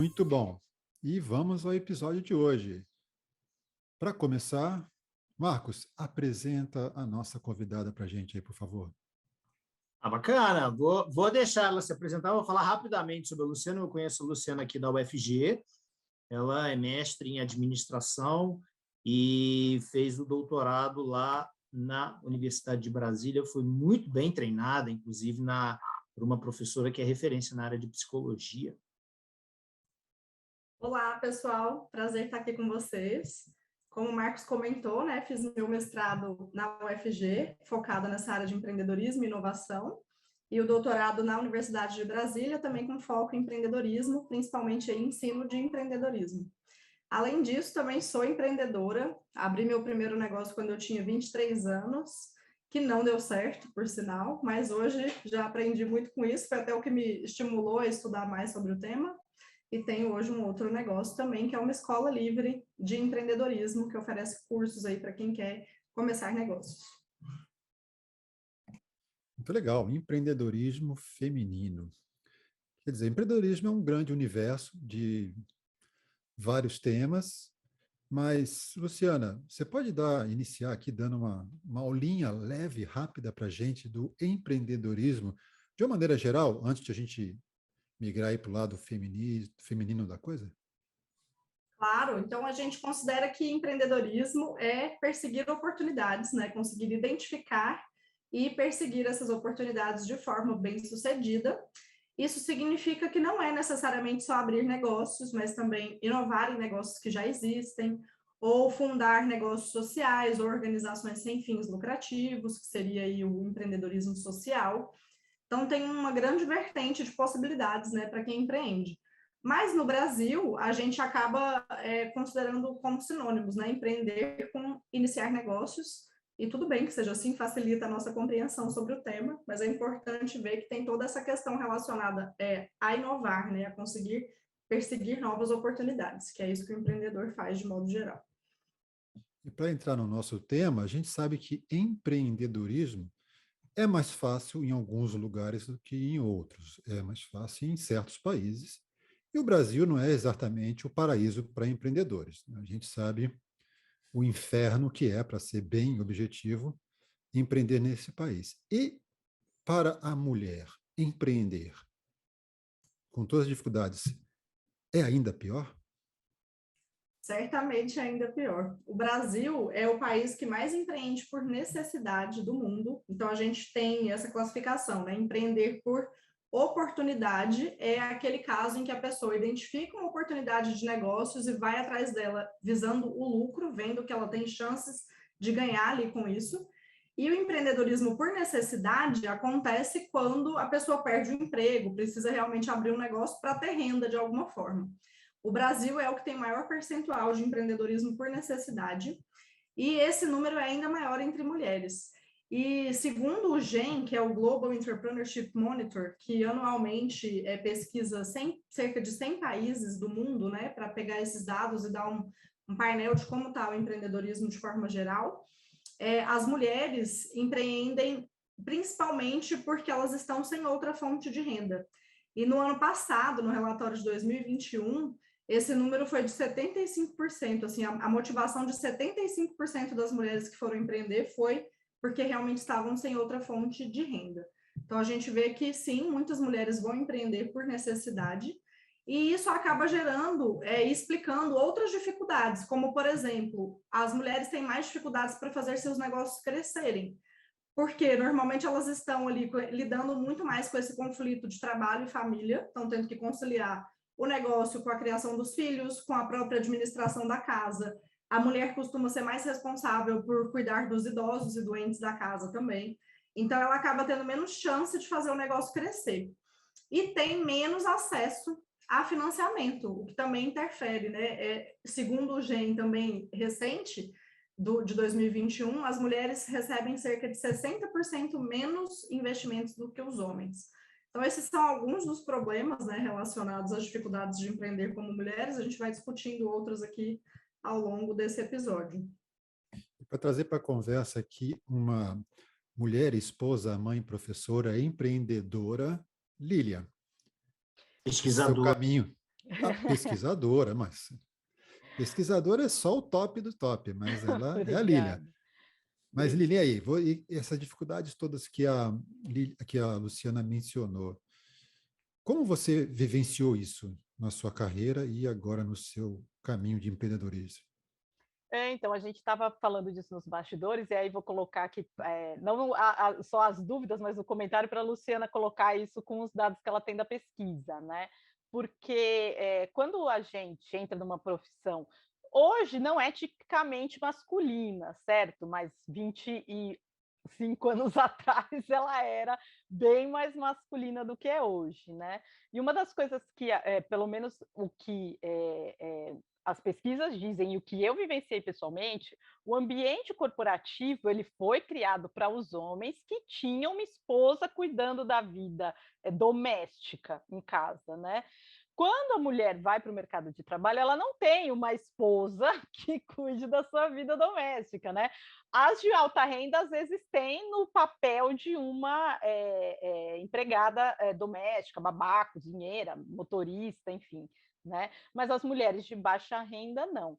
Muito bom. E vamos ao episódio de hoje. Para começar, Marcos, apresenta a nossa convidada para a gente aí, por favor. Bacana. Vou deixar ela se apresentar. Vou falar rapidamente sobre a Luciana. Eu conheço a Luciana aqui da UFG. Ela é mestre em administração e fez o doutorado lá na Universidade de Brasília. Foi muito bem treinada, inclusive, por uma professora que é referência na área de psicologia. Olá, pessoal. Prazer estar aqui com vocês. Como o Marcos comentou, né, fiz meu mestrado na UFG, focada nessa área de empreendedorismo e inovação, e o doutorado na Universidade de Brasília, também com foco em empreendedorismo, principalmente em ensino de empreendedorismo. Além disso, também sou empreendedora. Abri meu primeiro negócio quando eu tinha 23 anos, que não deu certo, por sinal, mas hoje já aprendi muito com isso, foi até o que me estimulou a estudar mais sobre o tema. E tenho hoje um outro negócio também, que é uma escola livre de empreendedorismo, que oferece cursos aí para quem quer começar negócios. Muito legal, empreendedorismo feminino. Quer dizer, empreendedorismo é um grande universo de vários temas, mas, Luciana, você pode iniciar aqui dando uma aulinha leve, rápida para a gente do empreendedorismo, de uma maneira geral, antes de a gente migrar aí para o lado feminino da coisa? Claro, então a gente considera que empreendedorismo é perseguir oportunidades, né? Conseguir identificar e perseguir essas oportunidades de forma bem-sucedida. Isso significa que não é necessariamente só abrir negócios, mas também inovar em negócios que já existem, ou fundar negócios sociais ou organizações sem fins lucrativos, que seria aí o empreendedorismo social. Então, tem uma grande vertente de possibilidades, né, para quem empreende. Mas no Brasil, a gente acaba considerando como sinônimos, né, empreender com iniciar negócios, e tudo bem que seja assim, facilita a nossa compreensão sobre o tema, mas é importante ver que tem toda essa questão relacionada a inovar, né, a conseguir perseguir novas oportunidades, que é isso que o empreendedor faz de modo geral. E para entrar no nosso tema, a gente sabe que empreendedorismo é mais fácil em alguns lugares do que em outros. É mais fácil em certos países. E o Brasil não é exatamente o paraíso para empreendedores. A gente sabe o inferno que é, para ser bem objetivo, empreender nesse país. E para a mulher empreender, com todas as dificuldades, é ainda pior? Certamente ainda pior. O Brasil é o país que mais empreende por necessidade do mundo. Então, a gente tem essa classificação, né? Empreender por oportunidade é aquele caso em que a pessoa identifica uma oportunidade de negócios e vai atrás dela visando o lucro, vendo que ela tem chances de ganhar ali com isso. E o empreendedorismo por necessidade acontece quando a pessoa perde o emprego, precisa realmente abrir um negócio para ter renda de alguma forma. O Brasil é o que tem maior percentual de empreendedorismo por necessidade, e esse número é ainda maior entre mulheres. E segundo o GEM, que é o Global Entrepreneurship Monitor, que anualmente pesquisa cerca de 100 países do mundo, né, para pegar esses dados e dar um painel de como está o empreendedorismo de forma geral, as mulheres empreendem principalmente porque elas estão sem outra fonte de renda. E no ano passado, no relatório de 2021, esse número foi de 75%, assim, a motivação de 75% das mulheres que foram empreender foi porque realmente estavam sem outra fonte de renda. Então, a gente vê que, sim, muitas mulheres vão empreender por necessidade, e isso acaba gerando e explicando outras dificuldades, como, por exemplo, as mulheres têm mais dificuldades para fazer seus negócios crescerem, porque normalmente elas estão ali lidando muito mais com esse conflito de trabalho e família, estão tendo que conciliar o negócio com a criação dos filhos, com a própria administração da casa. A mulher costuma ser mais responsável por cuidar dos idosos e doentes da casa também. Então, ela acaba tendo menos chance de fazer o negócio crescer. E tem menos acesso a financiamento, o que também interfere, né? Segundo o GEM também recente, de 2021, as mulheres recebem cerca de 60% menos investimentos do que os homens. Então, esses são alguns dos problemas, né, relacionados às dificuldades de empreender como mulheres. A gente vai discutindo outros aqui ao longo desse episódio. Para trazer para a conversa aqui uma mulher, esposa, mãe, professora, empreendedora, Lília. Seu Pesquisadora. caminho, A pesquisadora, mas pesquisadora é só o top do top, mas ela é a Lília. Obrigada. Mas, Lili, aí, e essas dificuldades todas que a Luciana mencionou, como você vivenciou isso na sua carreira e agora no seu caminho de empreendedorismo? Então, a gente estava falando disso nos bastidores, e aí vou colocar aqui, não só as dúvidas, mas o comentário para a Luciana colocar isso com os dados que ela tem da pesquisa, né? Porque quando a gente entra numa profissão, hoje não é tipicamente masculina, certo? Mas 25 anos atrás ela era bem mais masculina do que é hoje, né? E uma das coisas que, pelo menos o que as pesquisas dizem, e o que eu vivenciei pessoalmente, o ambiente corporativo ele foi criado para os homens que tinham uma esposa cuidando da vida doméstica em casa, né? Quando a mulher vai para o mercado de trabalho, ela não tem uma esposa que cuide da sua vida doméstica, né? As de alta renda, às vezes, têm no papel de uma empregada doméstica, babá, cozinheira, motorista, enfim, né? Mas as mulheres de baixa renda, não.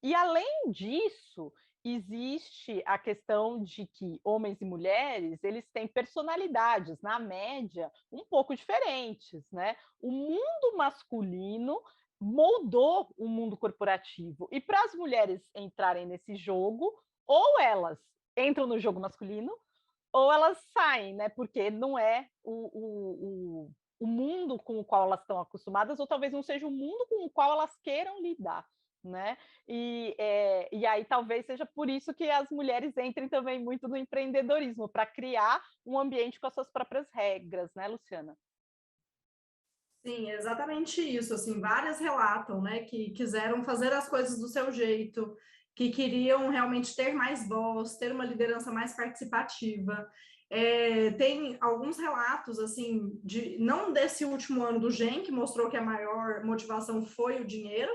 E, além disso, existe a questão de que homens e mulheres eles têm personalidades, na média, um pouco diferentes, né? O mundo masculino moldou o mundo corporativo. E para as mulheres entrarem nesse jogo, ou elas entram no jogo masculino, ou elas saem, né? Porque não é o mundo com o qual elas estão acostumadas, ou talvez não seja o mundo com o qual elas queiram lidar, né? E aí talvez seja por isso que as mulheres entrem também muito no empreendedorismo, para criar um ambiente com as suas próprias regras, né, Luciana? Sim, exatamente isso. Assim, várias relatam, né, que quiseram fazer as coisas do seu jeito, que queriam realmente ter mais voz, ter uma liderança mais participativa. Tem alguns relatos, assim, não desse último ano do GEM, que mostrou que a maior motivação foi o dinheiro,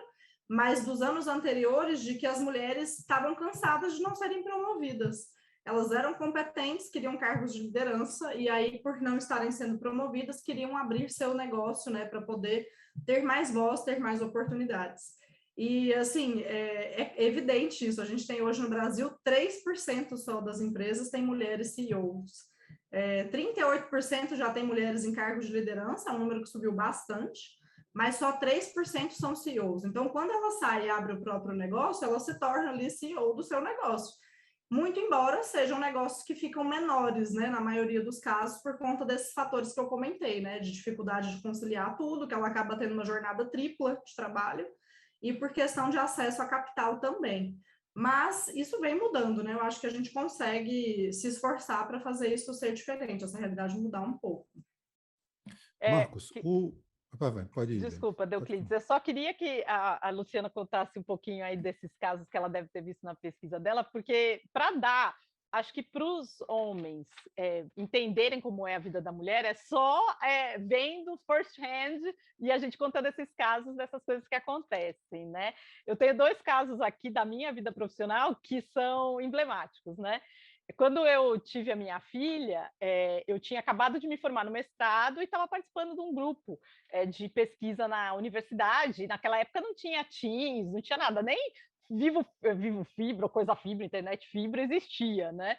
mas dos anos anteriores, de que as mulheres estavam cansadas de não serem promovidas. Elas eram competentes, queriam cargos de liderança, e aí, por não estarem sendo promovidas, queriam abrir seu negócio, né, para poder ter mais voz, ter mais oportunidades. E, assim, é evidente isso. A gente tem hoje no Brasil 3% só das empresas têm mulheres CEOs. 38% já tem mulheres em cargos de liderança, é um número que subiu bastante, mas só 3% são CEOs. Então, quando ela sai e abre o próprio negócio, ela se torna ali CEO do seu negócio. Muito embora sejam negócios que ficam menores, né, na maioria dos casos, por conta desses fatores que eu comentei, né, de dificuldade de conciliar tudo, que ela acaba tendo uma jornada tripla de trabalho, e por questão de acesso a capital também. Mas isso vem mudando, né? Eu acho que a gente consegue se esforçar para fazer isso ser diferente, essa realidade mudar um pouco. Marcos, pode ir, Lili. Desculpa, Deuclides, eu só queria que a Luciana contasse um pouquinho aí desses casos que ela deve ter visto na pesquisa dela, porque para dar, acho que para os homens entenderem como é a vida da mulher, é só vendo first hand e a gente contando esses casos, dessas coisas que acontecem, né? Eu tenho 2 casos aqui da minha vida profissional que são emblemáticos, né? Quando eu tive a minha filha, eu tinha acabado de me formar no mestrado e estava participando de um grupo de pesquisa na universidade. Naquela época não tinha Teams, não tinha nada, nem Vivo Fibra, Coisa Fibra, Internet Fibra existia, né?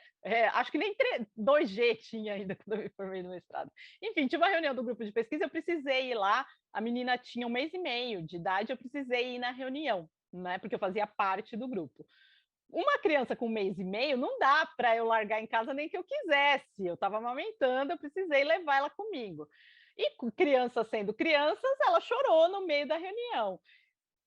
Acho que nem 2G tinha ainda quando eu me formei no mestrado. Enfim, tive uma reunião do grupo de pesquisa, eu precisei ir lá, a menina tinha 1 mês e meio de idade, eu precisei ir na reunião, né? Porque eu fazia parte do grupo. Uma criança com 1 mês e meio não dá para eu largar em casa nem que eu quisesse. Eu estava amamentando, eu precisei levar ela comigo. E crianças sendo crianças, ela chorou no meio da reunião.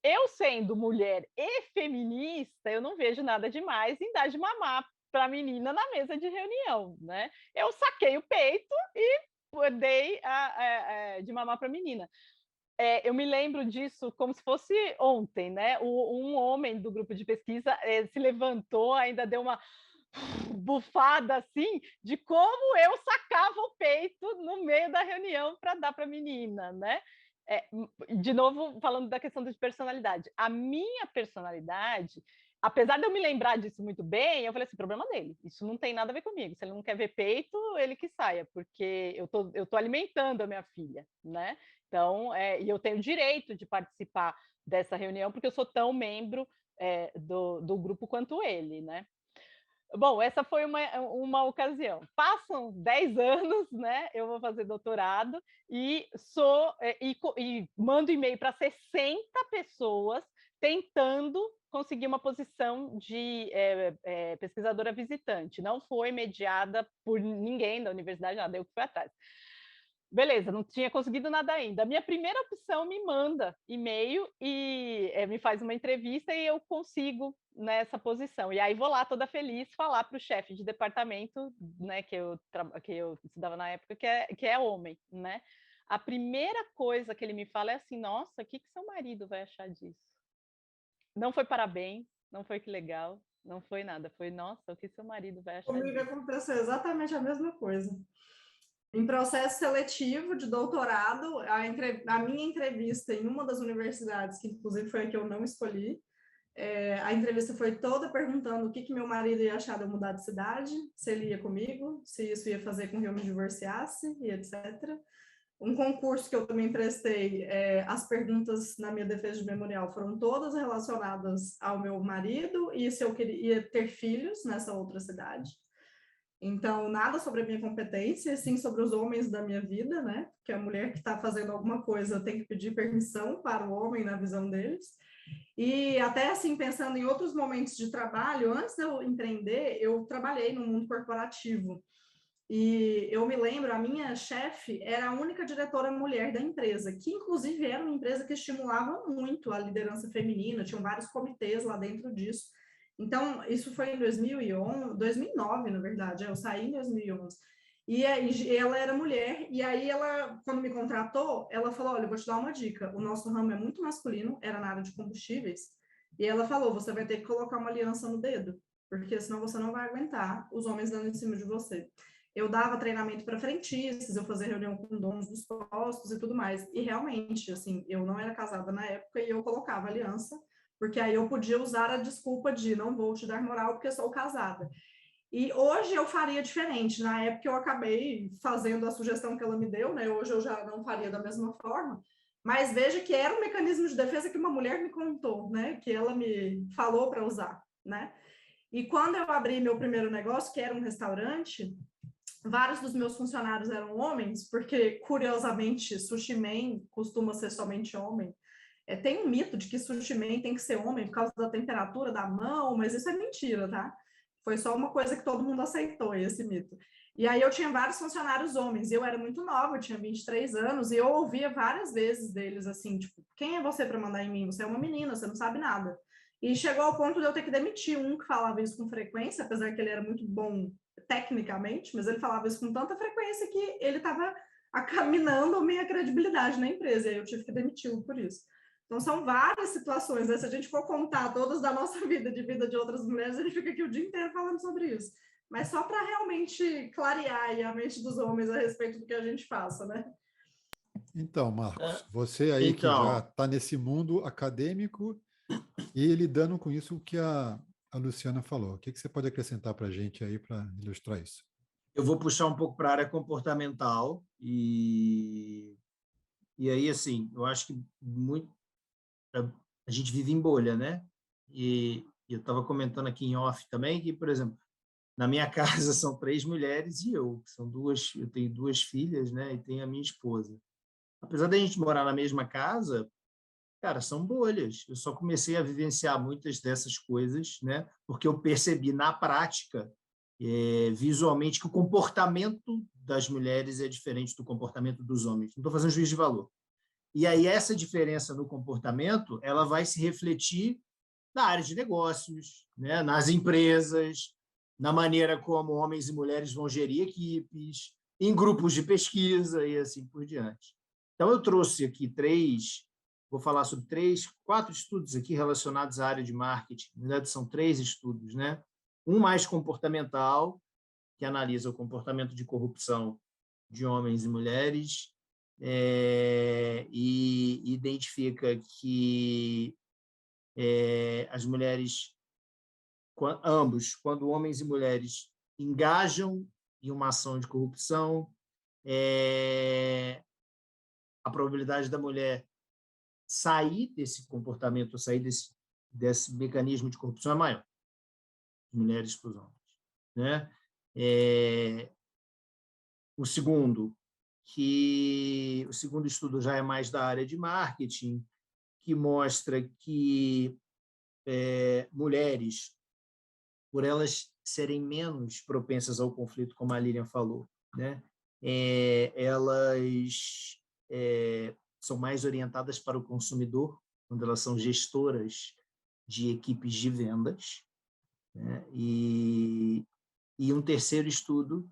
Eu, sendo mulher e feminista, eu não vejo nada demais em dar de mamar para a menina na mesa de reunião, né? Eu saquei o peito e dei de mamar para a menina. Eu me lembro disso como se fosse ontem, né? Um homem do grupo de pesquisa se levantou, ainda deu uma bufada assim, de como eu sacava o peito no meio da reunião para dar para a menina, né? De novo, falando da questão de personalidade. A minha personalidade, apesar de eu me lembrar disso muito bem, eu falei assim, problema dele, isso não tem nada a ver comigo, se ele não quer ver peito, ele que saia, porque eu tô alimentando a minha filha, né? Então, e eu tenho o direito de participar dessa reunião, porque eu sou tão membro do grupo quanto ele, né? Bom, essa foi uma ocasião. Passam 10 anos, né? Eu vou fazer doutorado e e mando e-mail para 60 pessoas tentando conseguir uma posição de pesquisadora visitante. Não foi mediada por ninguém da universidade, nada, eu que fui atrás. Beleza, não tinha conseguido nada ainda. A minha primeira opção me manda e-mail e me faz uma entrevista e eu consigo nessa posição. E aí vou lá toda feliz falar para o chefe de departamento, né, que eu estudava na época, que é homem, né? A primeira coisa que ele me fala é assim: nossa, o que seu marido vai achar disso? Não foi parabéns, não foi que legal, não foi nada. Foi, nossa, o que seu marido vai achar Comigo disso? aconteceu exatamente a mesma coisa. Em processo seletivo de doutorado, a minha entrevista em uma das universidades, que inclusive foi a que eu não escolhi, a entrevista foi toda perguntando o que meu marido ia achar de eu mudar de cidade, se ele ia comigo, se isso ia fazer com que eu me divorciasse e etc. Um concurso que eu também prestei, as perguntas na minha defesa de memorial foram todas relacionadas ao meu marido e se eu queria ter filhos nessa outra cidade. Então, nada sobre a minha competência, sim sobre os homens da minha vida, né? Porque a mulher que está fazendo alguma coisa tem que pedir permissão para o homem na visão deles. E até assim, pensando em outros momentos de trabalho, antes de eu empreender, eu trabalhei no mundo corporativo. E eu me lembro, a minha chefe era a única diretora mulher da empresa, que inclusive era uma empresa que estimulava muito a liderança feminina, tinham vários comitês lá dentro disso. Então, isso foi em 2009, na verdade, eu saí em 2011. E ela era mulher, e aí ela, quando me contratou, ela falou, olha, eu vou te dar uma dica, o nosso ramo é muito masculino, era na área de combustíveis, e ela falou, você vai ter que colocar uma aliança no dedo, porque senão você não vai aguentar os homens dando em cima de você. Eu dava treinamento para frentistas, eu fazia reunião com donos dos postos e tudo mais. E realmente, assim, eu não era casada na época e eu colocava aliança, porque aí eu podia usar a desculpa de não vou te dar moral porque eu sou casada. E hoje eu faria diferente. Na época eu acabei fazendo a sugestão que ela me deu, né? Hoje eu já não faria da mesma forma. Mas veja que era um mecanismo de defesa que uma mulher me contou, né? Que ela me falou para usar, né? E quando eu abri meu primeiro negócio, que era um restaurante, vários dos meus funcionários eram homens, porque, curiosamente, sushi man costuma ser somente homem. Tem um mito de que sushi man tem que ser homem por causa da temperatura da mão, mas isso é mentira, tá? Foi só uma coisa que todo mundo aceitou, esse mito. E aí eu tinha vários funcionários homens, e eu era muito nova, eu tinha 23 anos, e eu ouvia várias vezes deles assim, tipo, quem é você para mandar em mim? Você é uma menina, você não sabe nada. E chegou ao ponto de eu ter que demitir um que falava isso com frequência, apesar que ele era muito bom tecnicamente, mas ele falava isso com tanta frequência que ele estava acaminando a minha credibilidade na empresa, e aí eu tive que demiti-lo por isso. Então, são várias situações, né? Se a gente for contar todas da nossa vida, de vida de outras mulheres, a gente fica aqui o dia inteiro falando sobre isso. Mas só para realmente clarear aí a mente dos homens a respeito do que a gente passa, né? Então, Marcos, você aí que já está nesse mundo acadêmico e lidando com isso que a Luciana falou, o que você pode acrescentar para a gente aí para ilustrar isso? Eu vou puxar um pouco para a área comportamental e aí, assim, eu acho que a gente vive em bolha, né? E eu estava comentando aqui em off também que, por exemplo, na minha casa são 3 mulheres e eu, eu tenho 2 filhas, né? E tenho a minha esposa. Apesar da gente morar na mesma casa, cara, são bolhas. Eu só comecei a vivenciar muitas dessas coisas, né? Porque eu percebi na prática, visualmente, que o comportamento das mulheres é diferente do comportamento dos homens. Não estou fazendo juízo de valor. E aí essa diferença no comportamento, ela vai se refletir na área de negócios, né? Nas empresas, na maneira como homens e mulheres vão gerir equipes, em grupos de pesquisa e assim por diante. Então, eu trouxe aqui vou falar sobre 4 estudos aqui relacionados à área de marketing. Na verdade, são 3 estudos, né? Um mais comportamental, que analisa o comportamento de corrupção de homens e mulheres, e identifica que as mulheres ambos, quando homens e mulheres engajam em uma ação de corrupção, a probabilidade da mulher sair desse comportamento, sair desse mecanismo de corrupção é maior, mulheres para os homens, né? O segundo estudo já é mais da área de marketing, que mostra que mulheres, por elas serem menos propensas ao conflito, como a Lilian falou, né? Elas são mais orientadas para o consumidor, quando elas são gestoras de equipes de vendas, né? E um terceiro estudo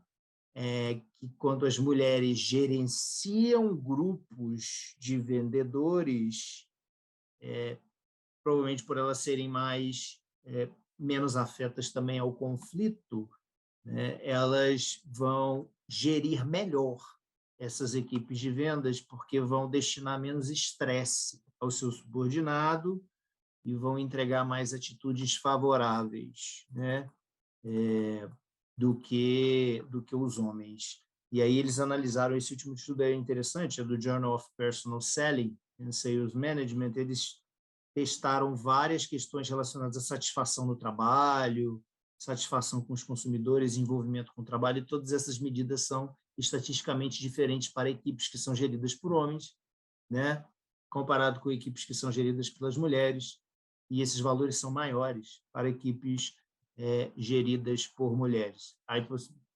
é que, quando as mulheres gerenciam grupos de vendedores, provavelmente por elas serem menos afetas também ao conflito, né, elas vão gerir melhor essas equipes de vendas, porque vão destinar menos estresse ao seu subordinado e vão entregar mais atitudes favoráveis, né, do que os homens. E aí eles analisaram, esse último estudo é interessante, é do Journal of Personal Selling and Sales Management. Eles testaram várias questões relacionadas à satisfação no trabalho, satisfação com os consumidores, envolvimento com o trabalho, e todas essas medidas são estatisticamente diferentes para equipes que são geridas por homens, né, comparado com equipes que são geridas pelas mulheres, e esses valores são maiores para equipes geridas por mulheres. Aí,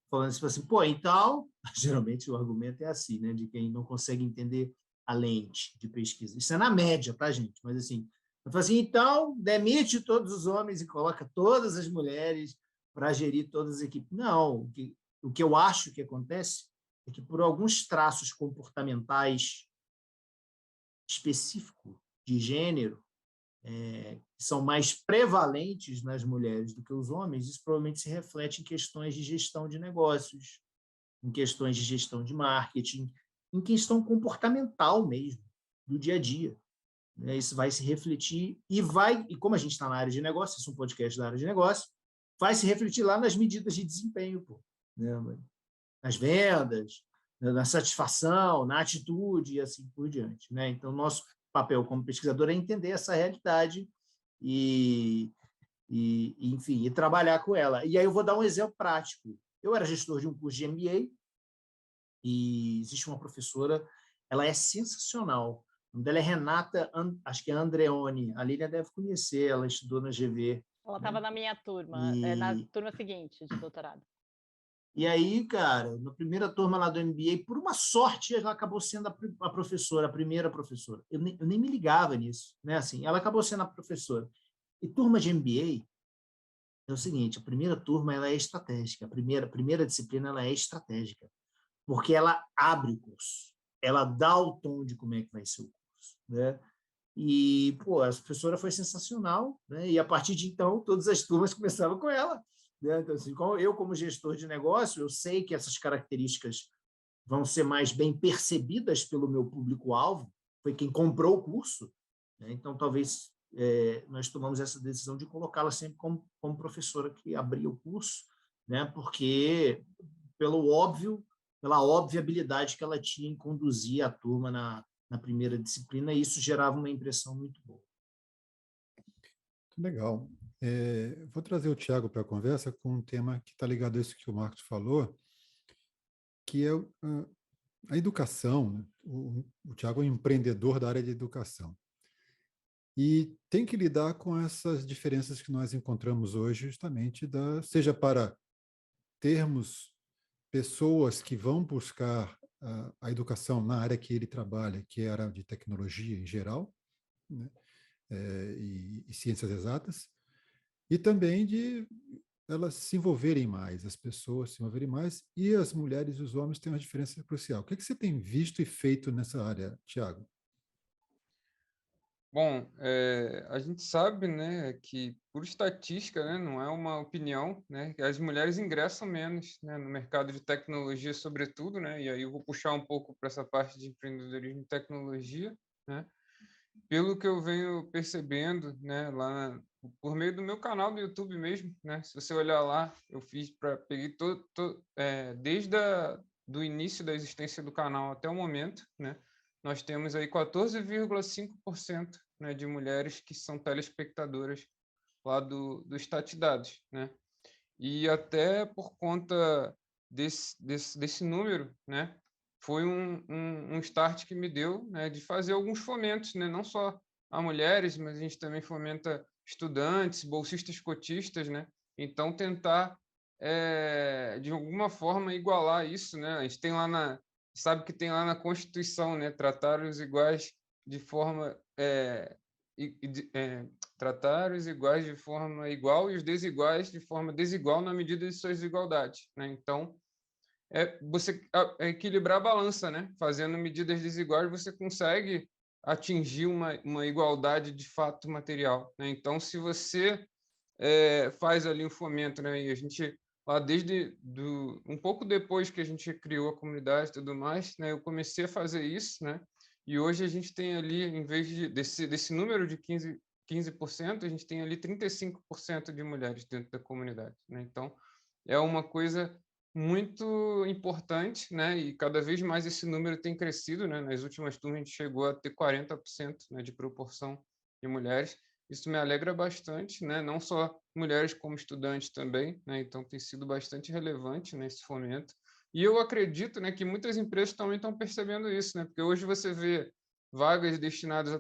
falando assim, pô, então, geralmente o argumento é assim, né, de quem não consegue entender a lente de pesquisa. Isso é na média, tá, gente? Mas, assim, eu falo assim, então, demite todos os homens e coloca todas as mulheres para gerir todas as equipes. Não, o que eu acho que acontece é que, por alguns traços comportamentais específicos de gênero, que são mais prevalentes nas mulheres do que os homens, isso provavelmente se reflete em questões de gestão de negócios, em questões de gestão de marketing, em questão comportamental mesmo, do dia a dia. Isso vai se refletir e como a gente está na área de negócio, isso é um podcast da área de negócio, vai se refletir lá nas medidas de desempenho, né? Nas vendas, na satisfação, na atitude e assim por diante, né? Então, nosso papel como pesquisador é entender essa realidade enfim, e trabalhar com ela. E aí eu vou dar um exemplo prático. Eu era gestor de um curso de MBA e existe uma professora, ela é sensacional. O nome dela é Renata, acho que é Andreoni. A Lília deve conhecer, ela estudou na GV. Ela estava na minha turma, na turma seguinte de doutorado. E aí, cara, na primeira turma lá do MBA, por uma sorte, ela acabou sendo a professora, a primeira professora. Eu nem me ligava nisso, né? Assim, ela acabou sendo a professora. E turma de MBA é o seguinte: a primeira turma ela é estratégica, a primeira disciplina ela é estratégica, porque ela abre o curso, ela dá o tom de como é que vai ser o curso, né? E, pô, a professora foi sensacional, né? E a partir de então, todas as turmas começavam com ela, né? Então, assim, como gestor de negócio, eu sei que essas características vão ser mais bem percebidas pelo meu público-alvo, foi quem comprou o curso, né? Então, talvez nós tomamos essa decisão de colocá-la sempre como professora que abria o curso, né? Porque pela óbvia habilidade que ela tinha em conduzir a turma na primeira disciplina, e isso gerava uma impressão muito boa. Legal. Vou trazer o Tiago para a conversa com um tema que está ligado a isso que o Marcos falou, que é a educação. Né? O Tiago é um empreendedor da área de educação. E tem que lidar com essas diferenças que nós encontramos hoje, justamente, seja para termos pessoas que vão buscar a educação na área que ele trabalha, que é a área de tecnologia em geral, né? E ciências exatas, e também de elas se envolverem mais, as pessoas se envolverem mais, e as mulheres e os homens têm uma diferença crucial. O que você tem visto e feito nessa área, Tiago? Bom, a gente sabe, né, que por estatística, né, não é uma opinião, né, que as mulheres ingressam menos, né, no mercado de tecnologia, sobretudo, né, e aí eu vou puxar um pouco para essa parte de empreendedorismo e tecnologia, né, pelo que eu venho percebendo, né, lá por meio do meu canal do YouTube mesmo, né? Se você olhar lá, eu peguei desde do início da existência do canal até o momento, né? Nós temos aí 14,5%, né, de mulheres que são telespectadoras lá do Statdados, né? E até por conta desse número, né, foi um start que me deu, né, de fazer alguns fomentos, né, não só a mulheres, mas a gente também fomenta estudantes, bolsistas cotistas, né? Então tentar de alguma forma igualar isso, né? A gente tem lá sabe que tem lá na Constituição, né, tratar os iguais de forma tratar os iguais de forma igual e os desiguais de forma desigual na medida de suas desigualdades, né? Então, você equilibrar a balança, né? Fazendo medidas desiguais, você consegue atingir uma igualdade de fato material, né? Então, se você faz ali um fomento, né? E a gente lá um pouco depois que a gente criou a comunidade e tudo mais, né? Eu comecei a fazer isso, né? E hoje a gente tem ali, em vez desse número de 15%, a gente tem ali 35% de mulheres dentro da comunidade, né? Então, é uma coisa muito importante, né? E cada vez mais esse número tem crescido, né? Nas últimas turmas a gente chegou a ter 40%, né, de proporção de mulheres. Isso me alegra bastante, né? Não só mulheres como estudantes também, né? Então tem sido bastante relevante nesse fomento. E eu acredito, né, que muitas empresas também estão percebendo isso, né? Porque hoje você vê vagas destinadas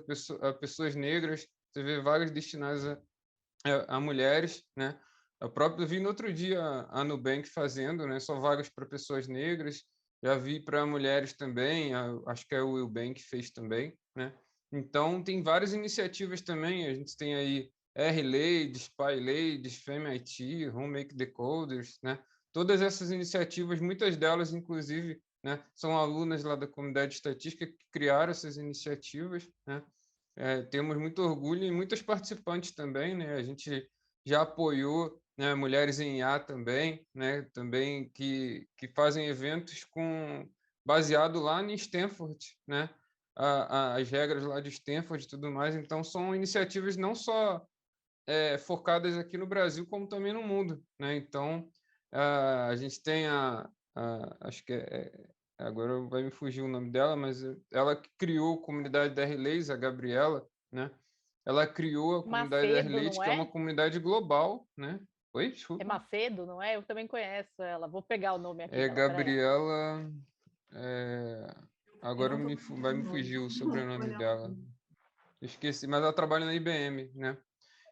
a pessoas negras, você vê vagas destinadas a mulheres, né? Eu próprio vi no outro dia a Nubank fazendo, né? Só vagas para pessoas negras. Já vi para mulheres também, acho que o Willbank fez também, né? Então, tem várias iniciativas também. A gente tem aí R-Ladies, Pi-Ladies, FemIT, Homemake Decoders, né? Todas essas iniciativas, muitas delas, inclusive, né, são alunas lá da comunidade de estatística que criaram essas iniciativas, né? Temos muito orgulho e muitas participantes também, né? A gente já apoiou, né, mulheres em IA também, né? Também que fazem eventos baseado lá em Stanford, né? As regras lá de Stanford e tudo mais. Então, são iniciativas não só focadas aqui no Brasil, como também no mundo, né? Então, a gente tem acho que agora vai me fugir o nome dela, mas ela que criou a comunidade da R-Leis, a Gabriela, né? Ela criou a comunidade da Macedo, R-Leis, não que é uma é? comunidade global, né? Oi, É desculpa. Macedo, não é? Eu também conheço ela. Vou pegar o nome aqui É dela, peraí. Gabriela. Eu Agora não tô vai me lembrando o nome. fugir o sobrenome Olha, dela. Esqueci, mas ela trabalha na IBM, né?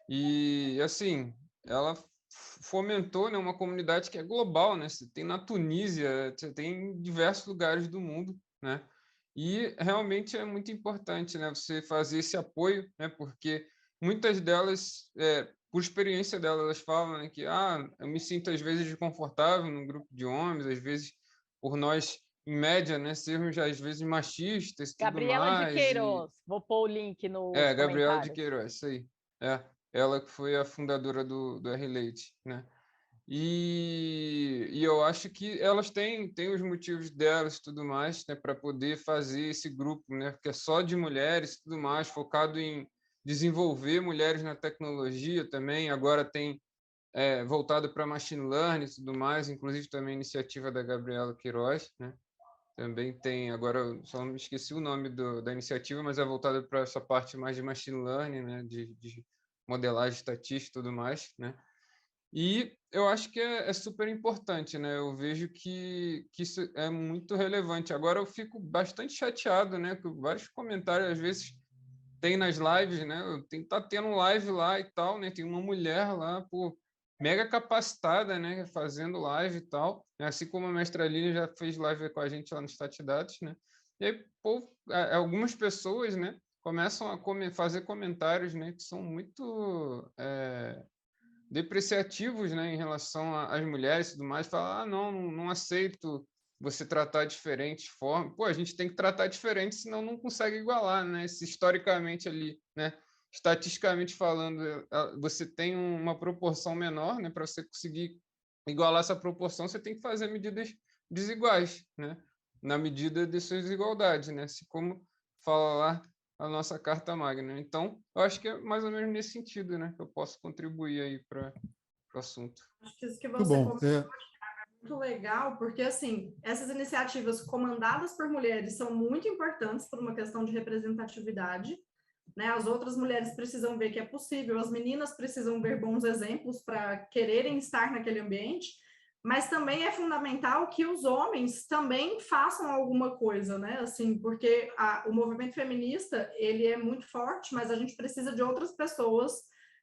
E assim, ela fomentou, né, uma comunidade que é global, né? Você tem na Tunísia, você tem em diversos lugares do mundo, né? E realmente é muito importante, né, você fazer esse apoio, né? Porque muitas delas, por experiência delas, elas falam, né, que eu me sinto às vezes desconfortável num grupo de homens, às vezes por nós em média, né, sermos às vezes machistas e tudo Gabriela de mais. Queiroz. Vou pôr o link nos Gabriela de comentários. Queiroz, isso aí. Ela que foi a fundadora do R-Leite, né? E eu acho que elas têm os motivos delas e tudo mais, né, para poder fazer esse grupo, né, que é só de mulheres e tudo mais, focado em desenvolver mulheres na tecnologia também. Agora tem voltado para machine learning e tudo mais, inclusive também iniciativa da Gabriela Queiroz, né? Também tem, agora eu só me esqueci o nome da iniciativa, mas é voltada para essa parte mais de machine learning, né, de modelagem estatística e tudo mais, né? E eu acho que é super importante, né? Eu vejo que isso é muito relevante. Agora eu fico bastante chateado, né? Com vários comentários, às vezes tem nas lives, né? Tá tendo live lá e tal, né? Tem uma mulher lá, pô, mega capacitada, né? Fazendo live e tal. Assim como a mestra Aline já fez live com a gente lá no Statdados, né? E aí, pô, algumas pessoas, né? Começam a fazer comentários, né? Que são muito depreciativos, né? Em relação às mulheres e tudo mais. Falar, não aceito você tratar diferente de forma. Pô, a gente tem que tratar diferente, senão não consegue igualar, né? Se historicamente ali, né? Estatisticamente falando, você tem uma proporção menor, né? Para você conseguir igualar essa proporção, você tem que fazer medidas desiguais, né? Na medida de suas desigualdades, né? Se como fala lá a nossa Carta Magna. Então, eu acho que é mais ou menos nesse sentido, né, que eu posso contribuir aí para o assunto. Acho que isso que Muito você bom. comentou é muito legal, porque, assim, essas iniciativas comandadas por mulheres são muito importantes por uma questão de representatividade, né? As outras mulheres precisam ver que é possível, as meninas precisam ver bons exemplos para quererem estar naquele ambiente, mas também é fundamental que os homens também façam alguma coisa, né? Assim, porque o movimento feminista, ele é muito forte, mas a gente precisa de outras pessoas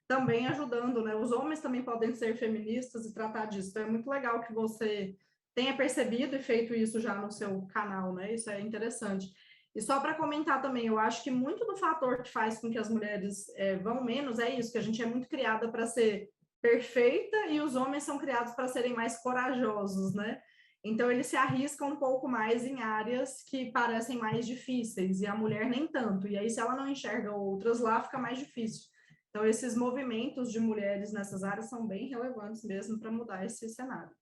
também ajudando, né? Os homens também podem ser feministas e tratar disso. Então, é muito legal que você tenha percebido e feito isso já no seu canal, né? Isso é interessante. E só para comentar também, eu acho que muito do fator que faz com que as mulheres vão menos é isso, que a gente é muito criada para ser perfeita e os homens são criados para serem mais corajosos, né? Então, eles se arriscam um pouco mais em áreas que parecem mais difíceis, e a mulher nem tanto. E aí, se ela não enxerga outras lá, fica mais difícil. Então, esses movimentos de mulheres nessas áreas são bem relevantes mesmo para mudar esse cenário.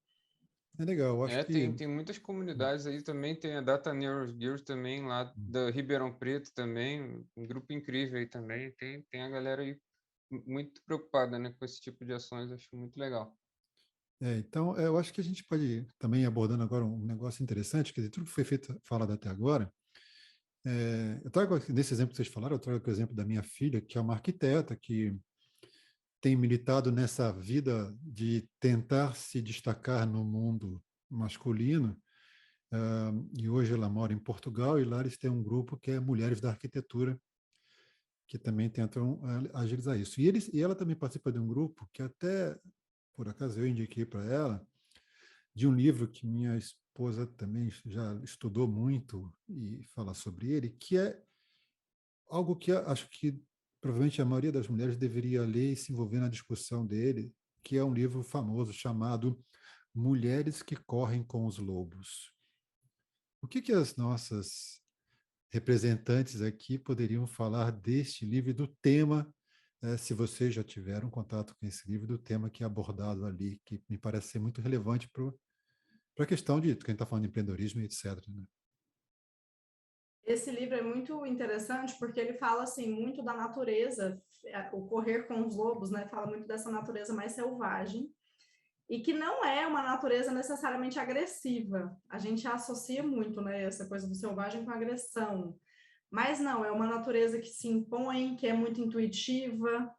É legal, eu acho que... Tem muitas comunidades aí também, tem a Data Neurogirls também, lá da Ribeirão Preto também, um grupo incrível aí também, tem a galera aí muito preocupada, né, com esse tipo de ações, acho muito legal. Então, eu acho que a gente pode também abordando agora um negócio interessante, quer dizer, tudo que foi feito, falado até agora, eu trago, nesse exemplo que vocês falaram, eu trago o exemplo da minha filha, que é uma arquiteta, que tem militado nessa vida de tentar se destacar no mundo masculino, e hoje ela mora em Portugal, e lá eles têm um grupo que é Mulheres da Arquitetura, que também tentam agilizar isso. E ela também participa de um grupo que até, por acaso, eu indiquei para ela, de um livro que minha esposa também já estudou muito e fala sobre ele, que é algo que acho que provavelmente a maioria das mulheres deveria ler e se envolver na discussão dele, que é um livro famoso chamado Mulheres que Correm com os Lobos. O que as nossas representantes aqui poderiam falar deste livro e do tema, se vocês já tiveram contato com esse livro, do tema que é abordado ali, que me parece ser muito relevante para a questão de quem está falando de empreendedorismo e etc. Né? Esse livro é muito interessante porque ele fala assim muito da natureza, o correr com os lobos, né? Fala muito dessa natureza mais selvagem e que não é uma natureza necessariamente agressiva. A gente associa muito, né, essa coisa do selvagem com agressão, mas não, é uma natureza que se impõe, que é muito intuitiva,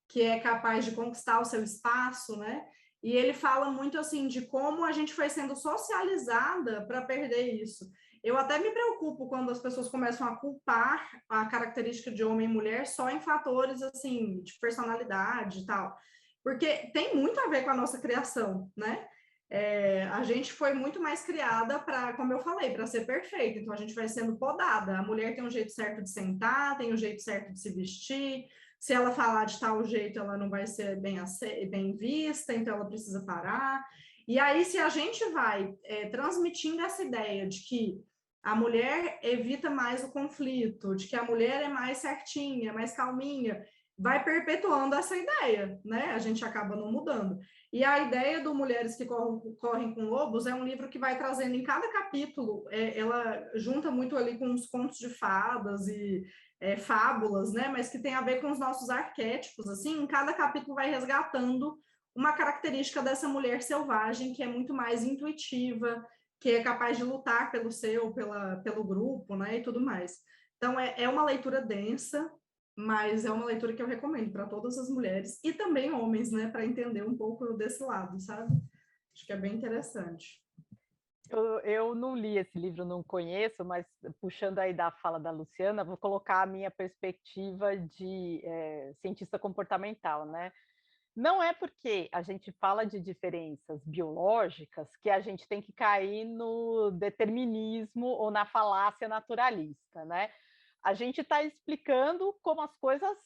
que é capaz de conquistar o seu espaço, né? E ele fala muito assim de como a gente foi sendo socializada para perder isso. Eu até me preocupo quando as pessoas começam a culpar a característica de homem e mulher só em fatores assim de personalidade e tal, porque tem muito a ver com a nossa criação, né? A gente foi muito mais criada para, como eu falei, para ser perfeita. Então a gente vai sendo podada. A mulher tem um jeito certo de sentar, tem um jeito certo de se vestir. Se ela falar de tal jeito, ela não vai ser bem vista, então ela precisa parar. E aí, se a gente vai transmitindo essa ideia de que a mulher evita mais o conflito, de que a mulher é mais certinha, mais calminha, vai perpetuando essa ideia, né? A gente acaba não mudando. E a ideia do Mulheres que Correm com Lobos é um livro que vai trazendo em cada capítulo, ela junta muito ali com os contos de fadas e fábulas, né? Mas que tem a ver com os nossos arquétipos, assim, em cada capítulo vai resgatando uma característica dessa mulher selvagem que é muito mais intuitiva, que é capaz de lutar pelo seu, pelo grupo, né? E tudo mais. Então, é uma leitura densa, mas é uma leitura que eu recomendo para todas as mulheres e também homens, né, para entender um pouco desse lado, sabe? Acho que é bem interessante. Eu não li esse livro, não conheço, mas puxando aí da fala da Luciana, vou colocar a minha perspectiva de cientista comportamental, né? Não é porque a gente fala de diferenças biológicas que a gente tem que cair no determinismo ou na falácia naturalista, né? A gente está explicando como as coisas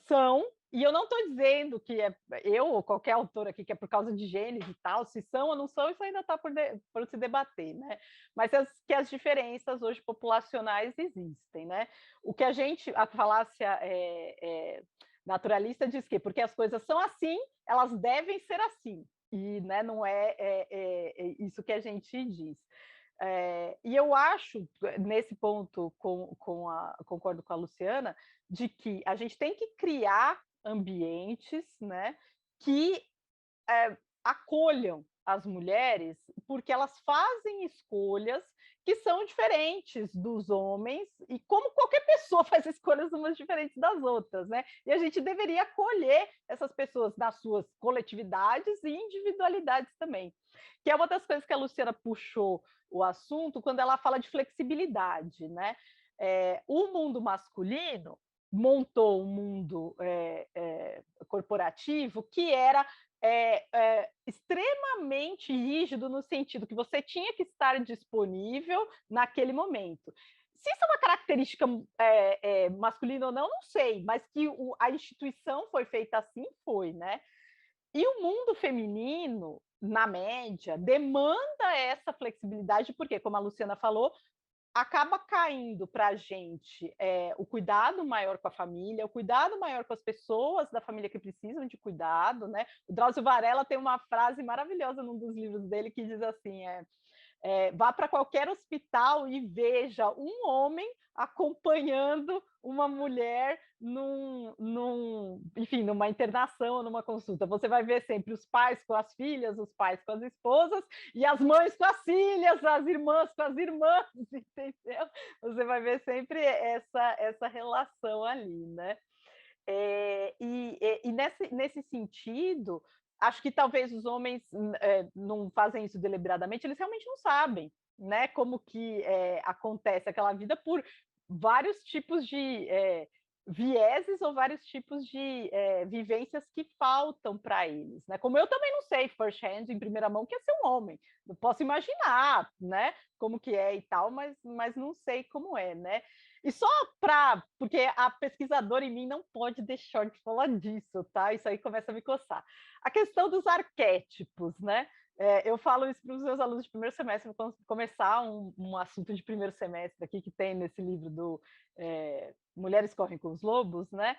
são, e eu não estou dizendo que eu ou qualquer autor aqui que é por causa de genes e tal, se são ou não são, isso ainda está por se debater, né? Mas que as diferenças hoje populacionais existem, né? O que a falácia naturalista diz que porque as coisas são assim, elas devem ser assim, e né, não é isso que a gente diz. E eu acho, nesse ponto, concordo com a Luciana, de que a gente tem que criar ambientes, né, que acolham as mulheres, porque elas fazem escolhas que são diferentes dos homens, e como qualquer pessoa faz escolhas umas diferentes das outras, né? E a gente deveria acolher essas pessoas nas suas coletividades e individualidades também. Que é uma das coisas que a Luciana puxou o assunto quando ela fala de flexibilidade, né? O mundo masculino montou um mundo corporativo que era extremamente rígido no sentido que você tinha que estar disponível naquele momento. Se isso é uma característica masculina ou não, não sei, mas que a instituição foi feita assim, foi, né? E o mundo feminino, na média, demanda essa flexibilidade, porque, como a Luciana falou, acaba caindo para a gente o cuidado maior com a família, o cuidado maior com as pessoas da família que precisam de cuidado, né? O Drauzio Varela tem uma frase maravilhosa num dos livros dele que diz assim: vá para qualquer hospital e veja um homem acompanhando uma mulher enfim, numa internação ou numa consulta. Você vai ver sempre os pais com as filhas, os pais com as esposas, e as mães com as filhas, as irmãs com as irmãs, entendeu? Você vai ver sempre essa relação ali, né? E nesse sentido, acho que talvez os homens não fazem isso deliberadamente, eles realmente não sabem, né, como que acontece aquela vida por vários tipos de vieses ou vários tipos de vivências que faltam para eles, né? Como eu também não sei first hand, em primeira mão, que é ser um homem. Eu posso imaginar, né, como que é e tal, mas não sei como é, né? E só porque a pesquisadora em mim não pode deixar de falar disso, tá? Isso aí começa a me coçar. A questão dos arquétipos, né? Eu falo isso para os meus alunos de primeiro semestre, vou começar um assunto de primeiro semestre aqui, que tem nesse livro do Mulheres Correm com os Lobos, né?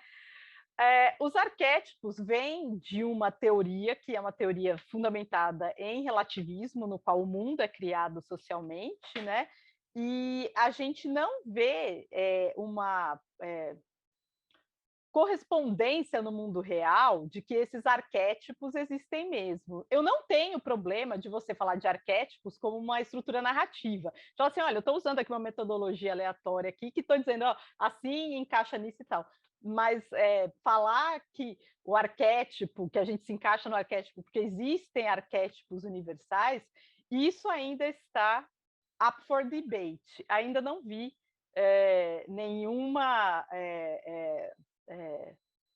Os arquétipos vêm de uma teoria, que é uma teoria fundamentada em relativismo, no qual o mundo é criado socialmente, né? E a gente não vê uma correspondência no mundo real de que esses arquétipos existem mesmo. Eu não tenho problema de você falar de arquétipos como uma estrutura narrativa. Então, assim, olha, eu estou usando aqui uma metodologia aleatória aqui que estou dizendo, ó, assim encaixa nisso e tal. Mas falar que o arquétipo, que a gente se encaixa no arquétipo, porque existem arquétipos universais, isso ainda está up for debate. Ainda não vi nenhuma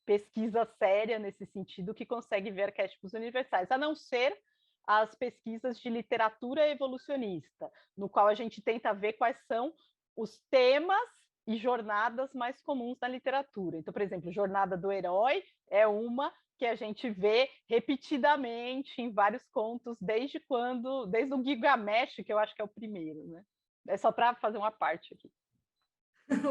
pesquisa séria nesse sentido que consegue ver arquétipos universais, a não ser as pesquisas de literatura evolucionista, no qual a gente tenta ver quais são os temas e jornadas mais comuns na literatura. Então, por exemplo, Jornada do Herói é uma que a gente vê repetidamente em vários contos, desde o Gilgamesh, que eu acho que é o primeiro, né? É só para fazer uma parte aqui.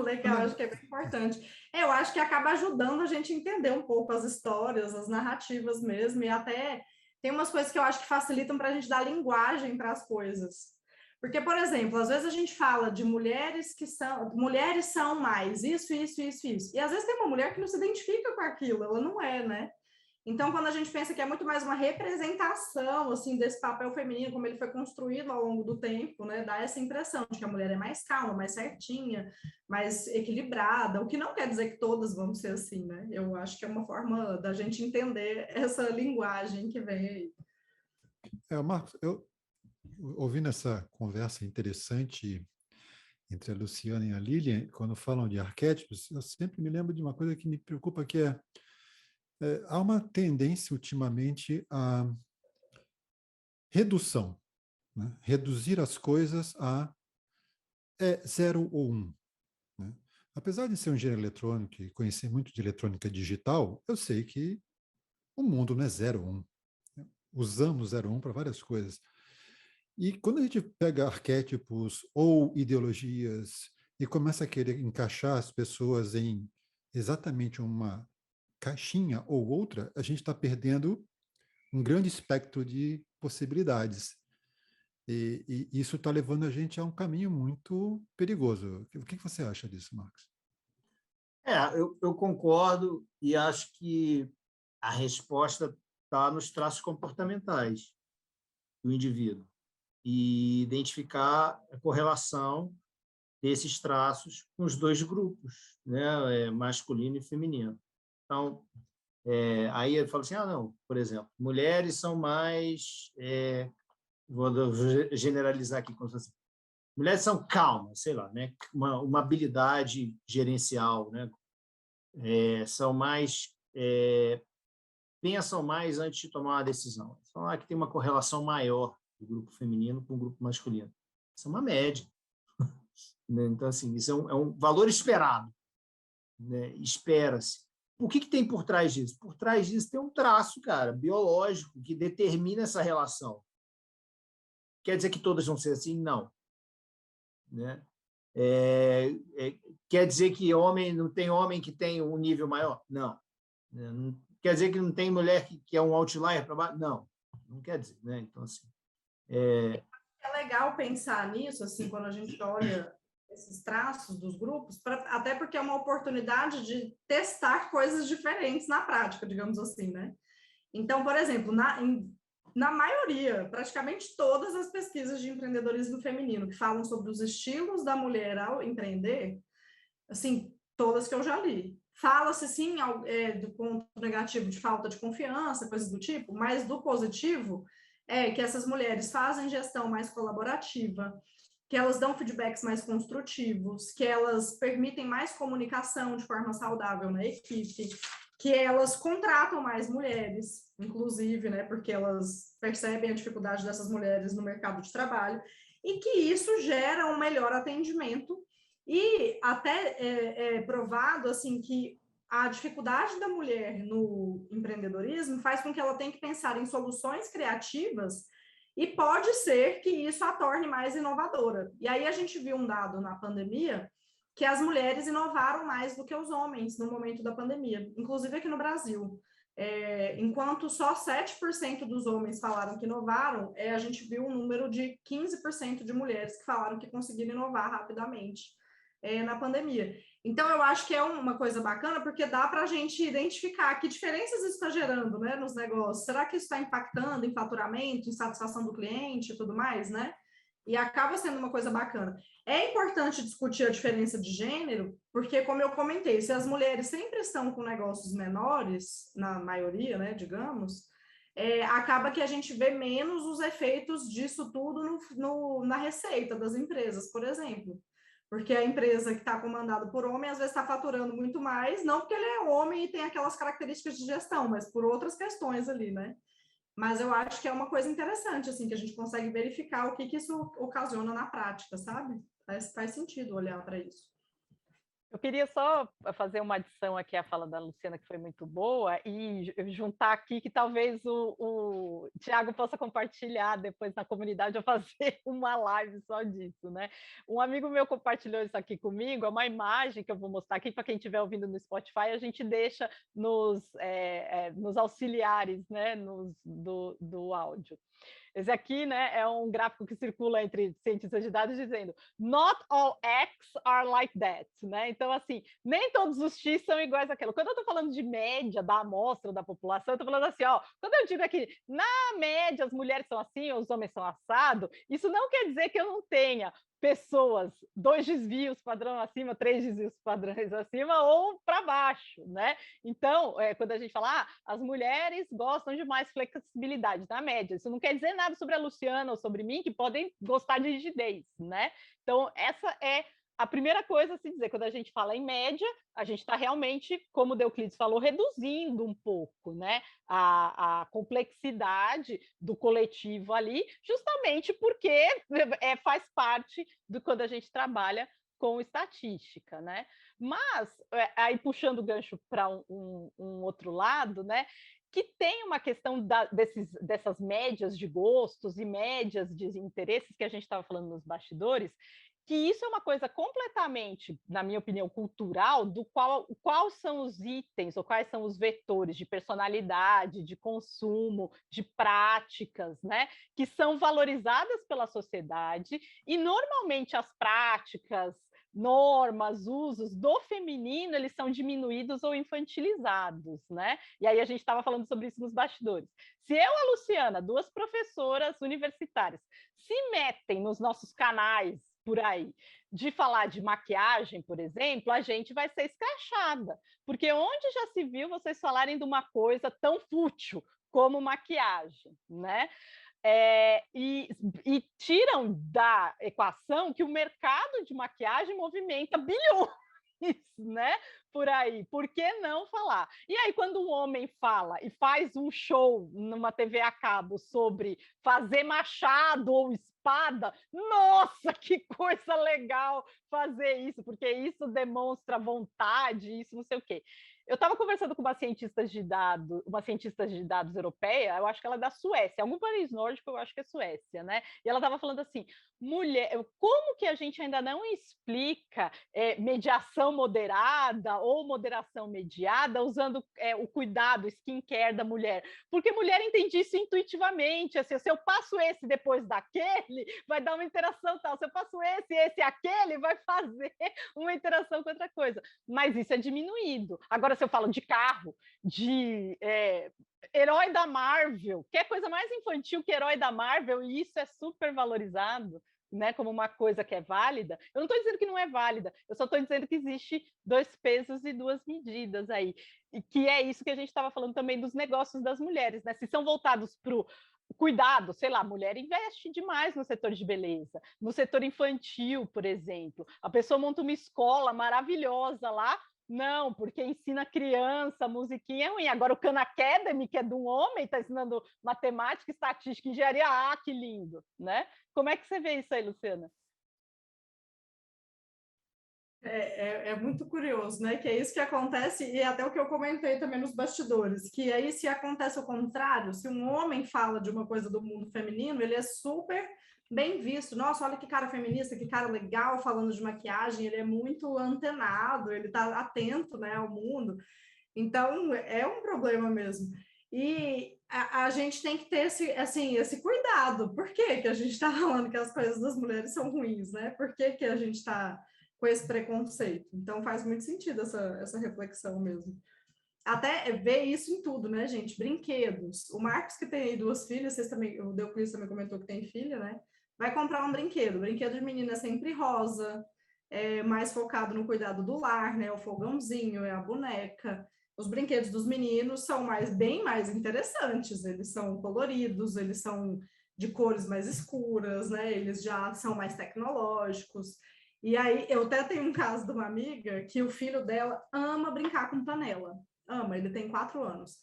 Legal, acho que é bem importante. Eu acho que acaba ajudando a gente a entender um pouco as histórias, as narrativas mesmo, e até tem umas coisas que eu acho que facilitam para a gente dar linguagem para as coisas. Porque, por exemplo, às vezes a gente fala de mulheres são mais isso, isso, isso, isso. E às vezes tem uma mulher que não se identifica com aquilo, ela não é, né? Então, quando a gente pensa que é muito mais uma representação assim desse papel feminino, como ele foi construído ao longo do tempo, né, dá essa impressão de que a mulher é mais calma, mais certinha, mais equilibrada, o que não quer dizer que todas vão ser assim, né? Eu acho que é uma forma da gente entender essa linguagem que vem aí. Marcos, eu ouvindo essa conversa interessante entre a Luciana e a Lilian, quando falam de arquétipos, eu sempre me lembro de uma coisa que me preocupa, que há uma tendência ultimamente à redução, né? Reduzir as coisas a 0 ou 1. Né? Apesar de ser um engenheiro eletrônico e conhecer muito de eletrônica digital, eu sei que o mundo não é 0 ou 1. Né? Usamos 0 ou 1 para várias coisas. E quando a gente pega arquétipos ou ideologias e começa a querer encaixar as pessoas em exatamente uma caixinha ou outra, a gente está perdendo um grande espectro de possibilidades. E isso está levando a gente a um caminho muito perigoso. O que você acha disso, Marcos? Eu concordo e acho que a resposta está nos traços comportamentais do indivíduo e identificar a correlação desses traços com os dois grupos, né, masculino e feminino. Então, aí eu falo assim, não, por exemplo, mulheres são mais, vou generalizar aqui, como se fosse, mulheres são calmas, sei lá, né, uma habilidade gerencial, né, são mais, pensam mais antes de tomar uma decisão. Falar que tem uma correlação maior do grupo feminino com o grupo masculino. Isso é uma média. Né? Então, assim, isso é um valor esperado. Né? Espera-se. O que tem por trás disso? Por trás disso tem um traço, cara, biológico, que determina essa relação. Quer dizer que todas vão ser assim? Não. Né? Quer dizer que não tem homem que tem um nível maior? Não. Não quer dizer que não tem mulher que é um outlier para baixo? Não quer dizer. Né? Então, assim, é legal pensar nisso, assim, quando a gente olha esses traços dos grupos, até porque é uma oportunidade de testar coisas diferentes na prática, digamos assim, né? Então, por exemplo, na maioria, praticamente todas as pesquisas de empreendedorismo feminino que falam sobre os estilos da mulher ao empreender, assim, todas que eu já li. Fala-se, sim, do ponto negativo de falta de confiança, coisas do tipo, mas do positivo é que essas mulheres fazem gestão mais colaborativa, que elas dão feedbacks mais construtivos, que elas permitem mais comunicação de forma saudável na equipe, que elas contratam mais mulheres, inclusive, né, porque elas percebem a dificuldade dessas mulheres no mercado de trabalho, e que isso gera um melhor atendimento, e até é provado, assim, que a dificuldade da mulher no empreendedorismo faz com que ela tenha que pensar em soluções criativas e pode ser que isso a torne mais inovadora. E aí a gente viu um dado na pandemia que as mulheres inovaram mais do que os homens no momento da pandemia, inclusive aqui no Brasil. Enquanto só 7% dos homens falaram que inovaram, a gente viu um número de 15% de mulheres que falaram que conseguiram inovar rapidamente na pandemia. Então, eu acho que é uma coisa bacana, porque dá para a gente identificar que diferenças isso está gerando, né, nos negócios. Será que isso está impactando em faturamento, em satisfação do cliente e tudo mais, né? E acaba sendo uma coisa bacana. É importante discutir a diferença de gênero, porque, como eu comentei, se as mulheres sempre estão com negócios menores, na maioria, né, digamos, acaba que a gente vê menos os efeitos disso tudo na receita das empresas, por exemplo. Porque a empresa que está comandada por homem, às vezes está faturando muito mais, não porque ele é homem e tem aquelas características de gestão, mas por outras questões ali, né? Mas eu acho que é uma coisa interessante, assim, que a gente consegue verificar o que isso ocasiona na prática, sabe? Faz sentido olhar para isso. Eu queria só fazer uma adição aqui à fala da Luciana, que foi muito boa, e juntar aqui que talvez o Tiago possa compartilhar depois na comunidade, eu fazer uma live só disso, né? Um amigo meu compartilhou isso aqui comigo, é uma imagem que eu vou mostrar aqui para quem estiver ouvindo no Spotify, a gente deixa nos auxiliares, né, do áudio. Esse aqui, né, é um gráfico que circula entre cientistas de dados dizendo not all X are like that, né? Então, assim, nem todos os X são iguais àquilo. Quando eu estou falando de média da amostra da população, eu estou falando assim, ó, quando eu digo aqui, na média as mulheres são assim, os homens são assado, isso não quer dizer que eu não tenha pessoas, 2 desvios padrão acima, 3 desvios padrões acima ou para baixo, né? Então, quando a gente fala, as mulheres gostam de mais flexibilidade, na média, isso não quer dizer nada sobre a Luciana ou sobre mim, que podem gostar de rigidez, né? Então, essa é a primeira coisa a se dizer, quando a gente fala em média, a gente está realmente, como o Euclides falou, reduzindo um pouco, né, a complexidade do coletivo ali, justamente porque faz parte do quando a gente trabalha com estatística, né? Mas, aí puxando o gancho para um outro lado, né, que tem uma questão dessas médias de gostos e médias de interesses que a gente estava falando nos bastidores, que isso é uma coisa completamente, na minha opinião, cultural, do quais são os itens ou quais são os vetores de personalidade, de consumo, de práticas, né, que são valorizadas pela sociedade, e normalmente as práticas, normas, usos do feminino, eles são diminuídos ou infantilizados, né? E aí a gente estava falando sobre isso nos bastidores. Se eu e a Luciana, duas professoras universitárias, se metem nos nossos canais por aí de falar de maquiagem, por exemplo, a gente vai ser escrachada, porque onde já se viu vocês falarem de uma coisa tão fútil como maquiagem, né? E tiram da equação que o mercado de maquiagem movimenta bilhões, né? Por aí, por que não falar? E aí, quando um homem fala e faz um show numa TV a cabo sobre fazer machado ou espada, nossa, que coisa legal fazer isso, porque isso demonstra vontade, isso não sei o quê. Eu estava conversando com uma cientista de dados europeia, eu acho que ela é da Suécia, algum país nórdico, eu acho que é Suécia, né? E ela estava falando assim, mulher, como que a gente ainda não explica mediação moderada ou moderação mediada usando o cuidado, o skincare da mulher? Porque mulher entende isso intuitivamente, assim, se eu passo esse depois daquele, vai dar uma interação tal, se eu passo esse e aquele, vai fazer uma interação com outra coisa. Mas isso é diminuído. Agora, se eu falo de carro, de herói da Marvel, que é coisa mais infantil que herói da Marvel, e isso é super valorizado, né, como uma coisa que é válida. Eu não estou dizendo que não é válida, eu só estou dizendo que existe 2 pesos e 2 medidas aí, e que é isso que a gente estava falando também dos negócios das mulheres, né? Se são voltados para o cuidado, sei lá, a mulher investe demais no setor de beleza, no setor infantil, por exemplo. A pessoa monta uma escola maravilhosa lá, não, porque ensina criança, musiquinha é ruim. Agora o Khan Academy, que é de um homem, está ensinando matemática, estatística, engenharia, que lindo, né? Como é que você vê isso aí, Luciana? É muito curioso, né? Que é isso que acontece, e até o que eu comentei também nos bastidores, que aí se acontece o contrário, se um homem fala de uma coisa do mundo feminino, ele é super bem visto. Nossa, olha que cara feminista, que cara legal falando de maquiagem, ele é muito antenado, ele está atento, né, ao mundo. Então, é um problema mesmo. E a gente tem que ter esse cuidado. Por que que a gente está falando que as coisas das mulheres são ruins, né? Por que que a gente está com esse preconceito? Então, faz muito sentido essa reflexão mesmo. Até ver isso em tudo, né, gente? Brinquedos. O Marcos, que tem 2 filhas, vocês também, o Deuclides também comentou que tem filha, né? Vai comprar um brinquedo. O brinquedo de menina é sempre rosa, mais focado no cuidado do lar, né? O fogãozinho, é a boneca. Os brinquedos dos meninos são bem mais interessantes. Eles são coloridos, eles são de cores mais escuras, né? Eles já são mais tecnológicos. E aí, eu até tenho um caso de uma amiga que o filho dela ama brincar com panela. Ama, ele tem 4 anos.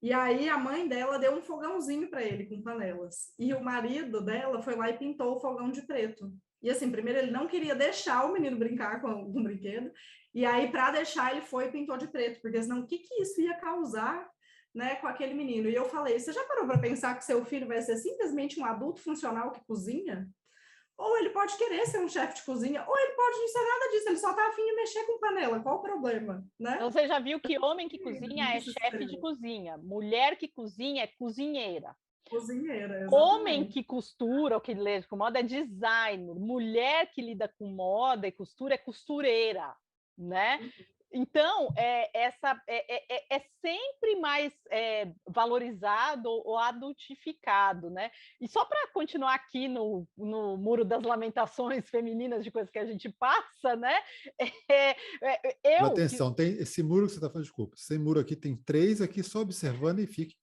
E aí a mãe dela deu um fogãozinho para ele com panelas. E o marido dela foi lá e pintou o fogão de preto. E assim, primeiro ele não queria deixar o menino brincar com o brinquedo. E aí, para deixar, ele foi e pintou de preto, porque senão o que isso ia causar, né, com aquele menino? E eu falei, você já parou para pensar que seu filho vai ser simplesmente um adulto funcional que cozinha? Ou ele pode querer ser um chefe de cozinha, ou ele pode não ser nada disso, ele só tá afim de mexer com panela. Qual o problema, né? Então, você já viu que homem que cozinha é chefe de cozinha, mulher que cozinha é cozinheira. Cozinheira, exatamente. Homem que costura, ou que lida com moda, é designer. Mulher que lida com moda e costura é costureira, né? Então, é sempre mais valorizado ou adultificado, né? E só para continuar aqui no muro das lamentações femininas de coisas que a gente passa, né? Atenção, tem esse muro que você está falando, desculpa. Esse muro aqui tem 3 aqui só observando e fique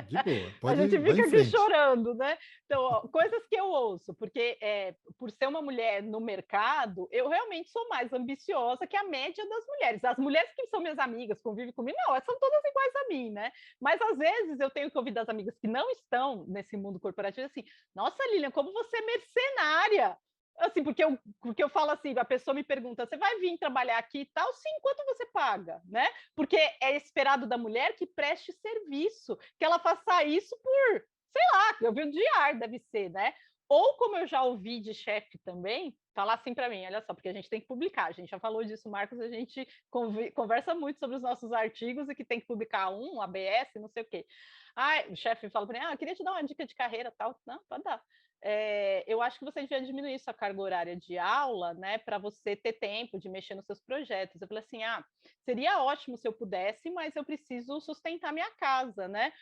de boa. Pode a gente vai fica em aqui frente. chorando, né? Então, coisas que eu ouço, porque por ser uma mulher no mercado, eu realmente sou mais ambiciosa que a média das mulheres. As mulheres que são minhas amigas, convivem comigo, não, elas são todas iguais a mim, né? Mas às vezes eu tenho que ouvir das amigas que não estão nesse mundo corporativo assim: nossa, Lilian, como você é mercenária! Assim, porque eu falo assim, a pessoa me pergunta, você vai vir trabalhar aqui e tal? Sim, quanto você paga, né? Porque é esperado da mulher que preste serviço, que ela faça isso por, sei lá, eu vi de ar, deve ser, né? Ou como eu já ouvi de chefe também, falar assim para mim, olha só, porque a gente tem que publicar, a gente já falou disso, Marcos, a gente conversa muito sobre os nossos artigos e que tem que publicar um ABS, não sei o quê. O chefe fala para mim, eu queria te dar uma dica de carreira, tal. Não, pode dar. Eu acho que você devia diminuir sua carga horária de aula, né, para você ter tempo de mexer nos seus projetos. Eu falei assim, seria ótimo se eu pudesse, mas eu preciso sustentar minha casa, né?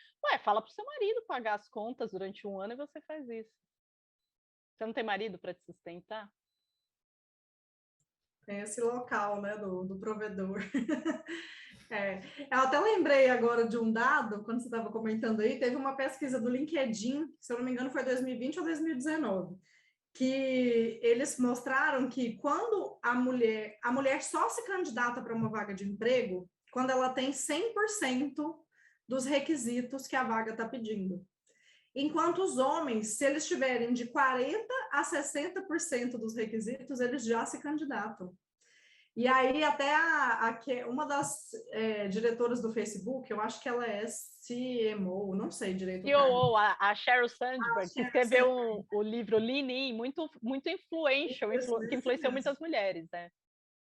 Fala para o seu marido pagar as contas durante um ano e você faz isso. Você não tem marido para te sustentar? Tem esse local, né, do provedor. Eu até lembrei agora de um dado, quando você estava comentando aí, teve uma pesquisa do LinkedIn, se eu não me engano foi 2020 ou 2019, que eles mostraram que quando a mulher só se candidata para uma vaga de emprego quando ela tem 100% dos requisitos que a vaga está pedindo. Enquanto os homens, se eles tiverem de 40% a 60% dos requisitos, eles já se candidatam. E aí, até uma das diretoras do Facebook, eu acho que ela é CMO, não sei direito. COO, a Sheryl Sandberg, que escreveu o livro Lean In, muito, muito influential, que influenciou muitas mulheres, né?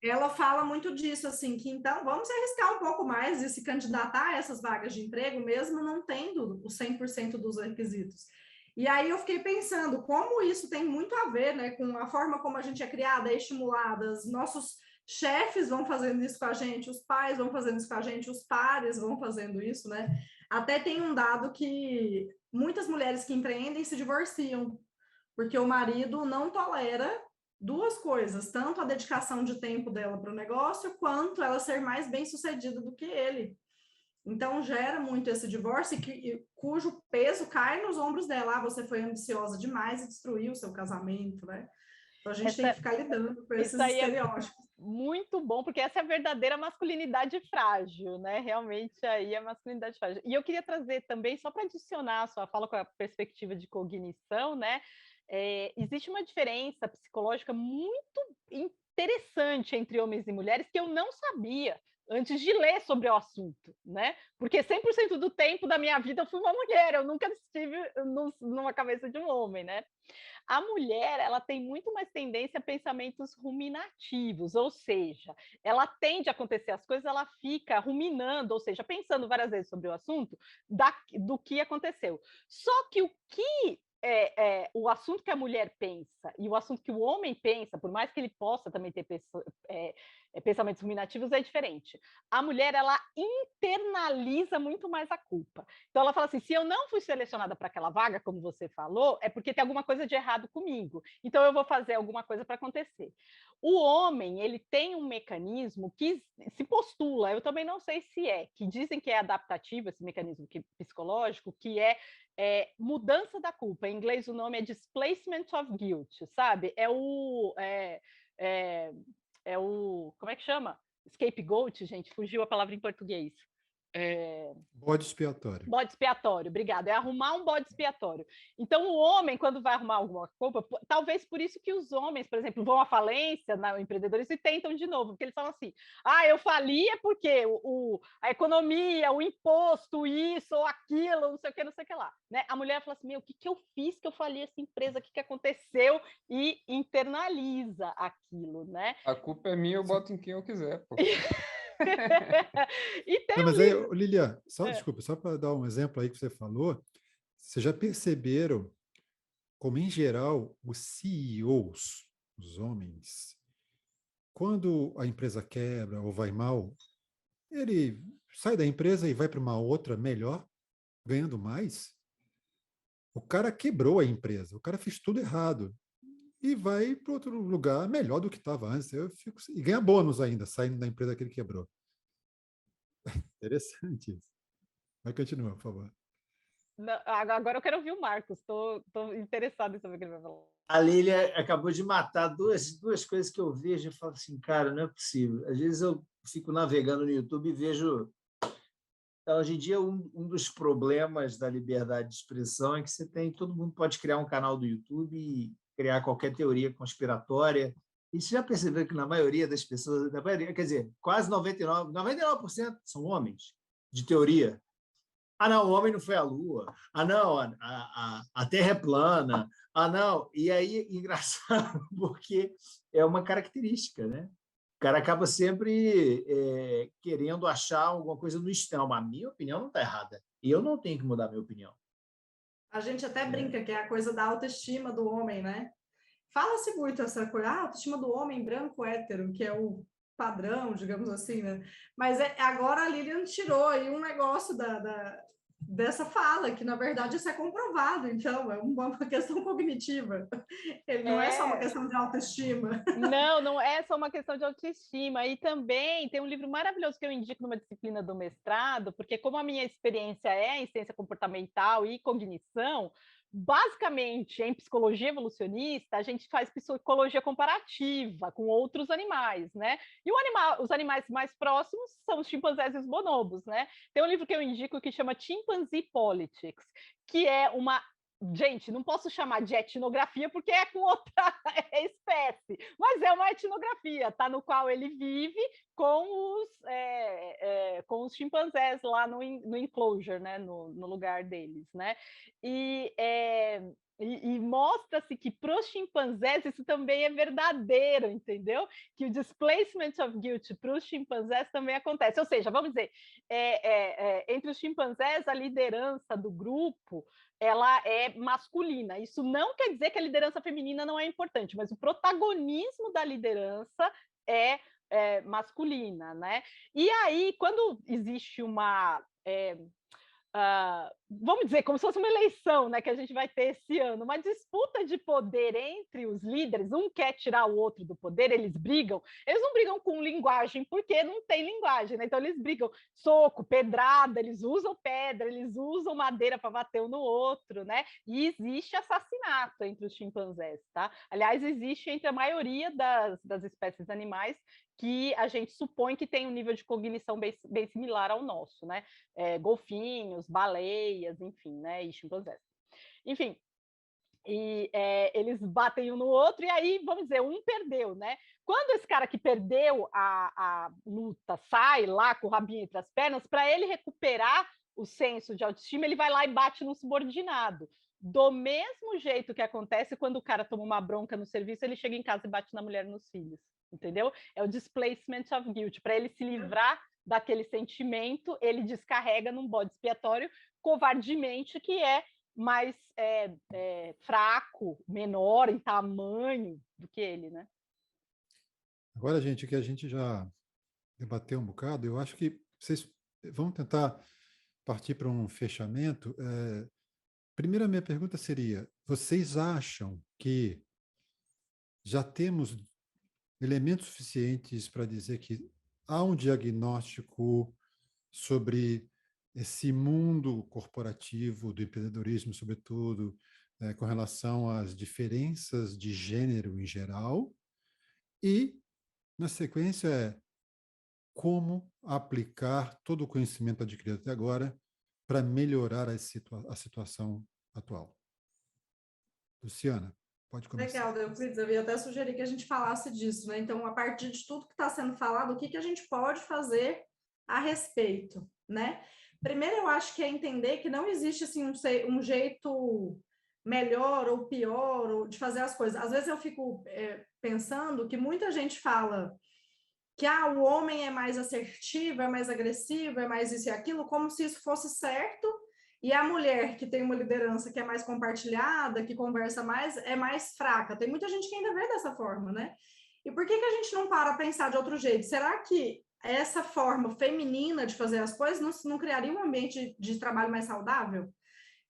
Ela fala muito disso, assim, que então vamos arriscar um pouco mais de se candidatar a essas vagas de emprego, mesmo não tendo os 100% dos requisitos. E aí eu fiquei pensando como isso tem muito a ver, né, com a forma como a gente é criada, é estimulada, os nossos chefes vão fazendo isso com a gente, os pais vão fazendo isso com a gente, os pares vão fazendo isso, né? Até tem um dado que muitas mulheres que empreendem se divorciam, porque o marido não tolera duas coisas, tanto a dedicação de tempo dela para o negócio, quanto ela ser mais bem-sucedida do que ele. Então, gera muito esse divórcio, cujo peso cai nos ombros dela. Você foi ambiciosa demais e destruiu o seu casamento, né? Então, a gente tem que ficar lidando com esses estereótipos. Muito bom, porque essa é a verdadeira masculinidade frágil, né? Realmente aí é a masculinidade frágil. E eu queria trazer também, só para adicionar a sua fala com a perspectiva de cognição, né? Existe uma diferença psicológica muito interessante entre homens e mulheres que eu não sabia antes de ler sobre o assunto, né? Porque 100% do tempo da minha vida eu fui uma mulher, eu nunca estive numa cabeça de um homem, né? A mulher, ela tem muito mais tendência a pensamentos ruminativos, ou seja, ela tende a acontecer as coisas, ela fica ruminando, ou seja, pensando várias vezes sobre o assunto do que aconteceu. Só que o assunto que a mulher pensa e o assunto que o homem pensa, por mais que ele possa também ter pensamentos ruminativos, é diferente. A mulher, ela internaliza muito mais a culpa. Então, ela fala assim, se eu não fui selecionada para aquela vaga, como você falou, é porque tem alguma coisa de errado comigo. Então, eu vou fazer alguma coisa para acontecer. O homem, ele tem um mecanismo que se postula, eu também não sei se que dizem que é adaptativo, esse mecanismo psicológico, que é mudança da culpa. Em inglês, o nome é displacement of guilt, sabe? Como é que chama? Scapegoat, gente, fugiu a palavra em português. Bode expiatório. Bode expiatório, obrigada. É arrumar um bode expiatório. Então, o homem, quando vai arrumar alguma culpa, talvez por isso que os homens, por exemplo, vão à falência no empreendedorismo e tentam de novo, porque eles falam assim, eu fali é porque a economia, o imposto, isso ou aquilo, não sei o que lá. Né? A mulher fala assim, o que eu fiz que eu fali essa empresa, o que aconteceu? E internaliza aquilo, né? A culpa é minha, eu boto em quem eu quiser, pô. Não, mas aí, Lilian, desculpa, só para dar um exemplo aí que você falou, vocês já perceberam como, em geral, os CEOs, os homens, quando a empresa quebra ou vai mal, ele sai da empresa e vai para uma outra melhor, ganhando mais? O cara quebrou a empresa, o cara fez tudo errado e vai para outro lugar melhor do que estava antes. E ganha bônus ainda, saindo da empresa que ele quebrou. Interessante isso. Vai continuar, por favor. Não, agora eu quero ouvir o Marcos. Estou interessado em saber o que ele vai falar. A Lília acabou de matar duas coisas que eu vejo e falo assim, cara, não é possível. Às vezes eu fico navegando no YouTube e vejo... Então, hoje em dia, um dos problemas da liberdade de expressão é que todo mundo pode criar um canal do YouTube e criar qualquer teoria conspiratória. E você já percebeu que na maioria das pessoas, quer dizer, quase 99% são homens, de teoria. Ah, não, o homem não foi à Lua. Ah, não, a Terra é plana. Ah, não. E aí, engraçado, porque é uma característica, né? O cara acaba sempre querendo achar alguma coisa no extremo. A minha opinião não está errada. E eu não tenho que mudar a minha opinião. A gente até brinca que é a coisa da autoestima do homem, né? Fala-se muito essa coisa, a autoestima do homem branco hétero, que é o padrão, digamos assim, né? Mas agora a Lilian tirou aí um negócio dessa fala, que na verdade isso é comprovado, então é uma questão cognitiva. Ele não é só uma questão de autoestima. Não, não é só uma questão de autoestima. E também tem um livro maravilhoso que eu indico numa disciplina do mestrado, porque como a minha experiência é em ciência comportamental e cognição, basicamente, em psicologia evolucionista, a gente faz psicologia comparativa com outros animais, né? E os animais mais próximos são os chimpanzés e os bonobos, né? Tem um livro que eu indico que chama Chimpanzee Politics, que é uma... Gente, não posso chamar de etnografia porque é com outra espécie, mas é uma etnografia, tá? No qual ele vive com os chimpanzés lá no enclosure, né? No lugar deles, né? E mostra-se que para os chimpanzés isso também é verdadeiro, entendeu? Que o displacement of guilt para os chimpanzés também acontece. Ou seja, vamos dizer, entre os chimpanzés, a liderança do grupo ela é masculina. Isso não quer dizer que a liderança feminina não é importante, mas o protagonismo da liderança é masculina, né? E aí, quando existe uma... vamos dizer, como se fosse uma eleição, né, que a gente vai ter esse ano, uma disputa de poder entre os líderes, um quer tirar o outro do poder, eles não brigam com linguagem, porque não tem linguagem, né? Então eles brigam soco, pedrada, eles usam pedra, eles usam madeira para bater um no outro, né? E existe assassinato entre os chimpanzés, tá? Aliás, existe entre a maioria das espécies animais que a gente supõe que tem um nível de cognição bem similar ao nosso, né? Golfinhos, baleias, enfim, né? E chimpanzés. Enfim, e eles batem um no outro e aí, vamos dizer, um perdeu, né? Quando esse cara que perdeu a luta sai lá com o rabinho entre as pernas, para ele recuperar o senso de autoestima, ele vai lá e bate no subordinado. Do mesmo jeito que acontece quando o cara toma uma bronca no serviço, ele chega em casa e bate na mulher e nos filhos, entendeu? É o displacement of guilt. Para ele se livrar daquele sentimento, ele descarrega num bode expiatório covardemente, que é mais fraco, menor em tamanho do que ele, né? Agora, gente, que a gente já debateu um bocado, eu acho que vocês vão tentar partir para um fechamento. Primeiro, a minha pergunta seria: vocês acham que já temos elementos suficientes para dizer que há um diagnóstico sobre esse mundo corporativo do empreendedorismo, sobretudo, com relação às diferenças de gênero em geral? E, na sequência, como aplicar todo o conhecimento adquirido até agora para melhorar a situação atual? Luciana, pode começar. Legal, Euclides, eu ia até sugerir que a gente falasse disso, né? Então, a partir de tudo que está sendo falado, o que a gente pode fazer a respeito, né? Primeiro, eu acho que é entender que não existe assim, um jeito melhor ou pior de fazer as coisas. Às vezes eu fico pensando que muita gente fala que o homem é mais assertivo, é mais agressivo, é mais isso e aquilo, como se isso fosse certo, e a mulher que tem uma liderança que é mais compartilhada, que conversa mais, é mais fraca. Tem muita gente que ainda vê dessa forma, né? E por que a gente não para a pensar de outro jeito? Será que essa forma feminina de fazer as coisas não criaria um ambiente de trabalho mais saudável?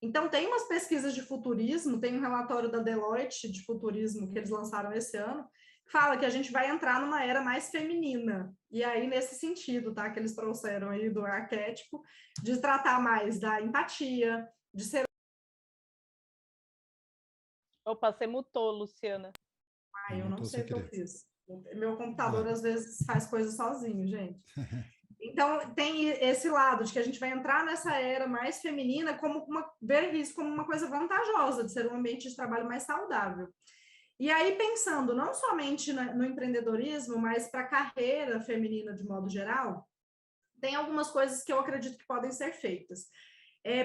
Então, tem umas pesquisas de futurismo, tem um relatório da Deloitte de futurismo que eles lançaram esse ano, que fala que a gente vai entrar numa era mais feminina. E aí, nesse sentido, tá? Que eles trouxeram aí do arquétipo, de tratar mais da empatia, de ser... Opa, você mutou, Luciana. Eu não sei o que eu fiz. Meu computador, às vezes, faz coisas sozinho, gente. Então, tem esse lado de que a gente vai entrar nessa era mais feminina, ver isso como uma coisa vantajosa, de ser um ambiente de trabalho mais saudável. E aí, pensando não somente no empreendedorismo, mas para a carreira feminina de modo geral, tem algumas coisas que eu acredito que podem ser feitas.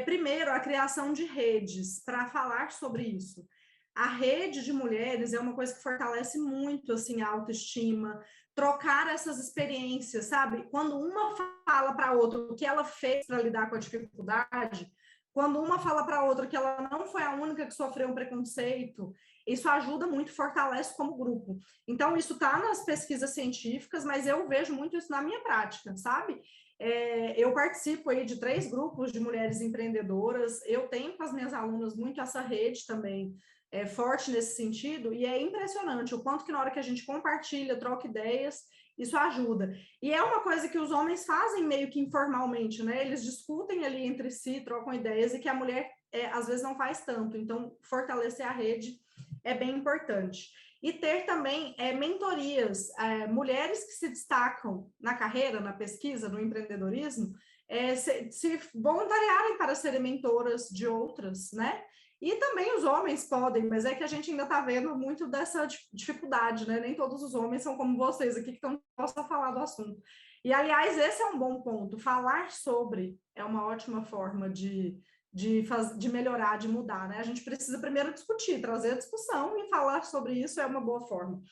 Primeiro, a criação de redes para falar sobre isso. A rede de mulheres é uma coisa que fortalece muito assim, a autoestima, trocar essas experiências, sabe? Quando uma fala para a outra o que ela fez para lidar com a dificuldade, quando uma fala para a outra que ela não foi a única que sofreu um preconceito, isso ajuda muito, fortalece como grupo. Então, isso está nas pesquisas científicas, mas eu vejo muito isso na minha prática, sabe? Eu participo aí de 3 grupos de mulheres empreendedoras, eu tenho com as minhas alunas muito essa rede também, forte nesse sentido, e é impressionante o quanto que na hora que a gente compartilha, troca ideias, isso ajuda. E é uma coisa que os homens fazem meio que informalmente, né? Eles discutem ali entre si, trocam ideias, e que a mulher, às vezes, não faz tanto. Então, fortalecer a rede é bem importante. E ter também mentorias, mulheres que se destacam na carreira, na pesquisa, no empreendedorismo, se voluntariarem para serem mentoras de outras, né? E também os homens podem, mas é que a gente ainda está vendo muito dessa dificuldade, né? Nem todos os homens são como vocês aqui que estão dispostos a falar do assunto. E, aliás, esse é um bom ponto. Falar sobre é uma ótima forma de melhorar, de mudar, né? A gente precisa primeiro discutir, trazer a discussão e falar sobre isso é uma boa forma.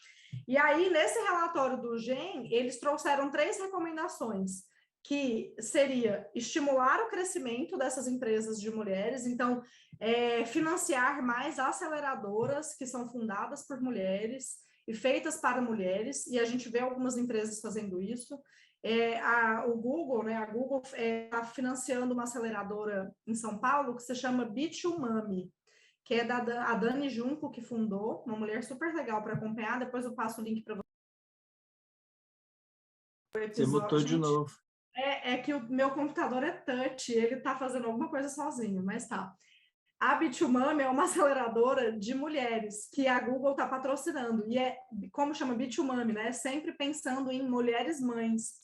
E aí, nesse relatório do GEM, eles trouxeram 3 recomendações, que seria estimular o crescimento dessas empresas de mulheres, então, financiar mais aceleradoras que são fundadas por mulheres e feitas para mulheres, e a gente vê algumas empresas fazendo isso. O Google, né, a Google está financiando uma aceleradora em São Paulo que se chama B2Mami, que é a Dani Junco que fundou, uma mulher super legal para acompanhar, depois eu passo o link para você. Você mutou de novo. É que o meu computador é touch, ele está fazendo alguma coisa sozinho, mas tá. A B2Mami é uma aceleradora de mulheres que a Google está patrocinando, e como chama B2Mami, né? Sempre pensando em mulheres mães.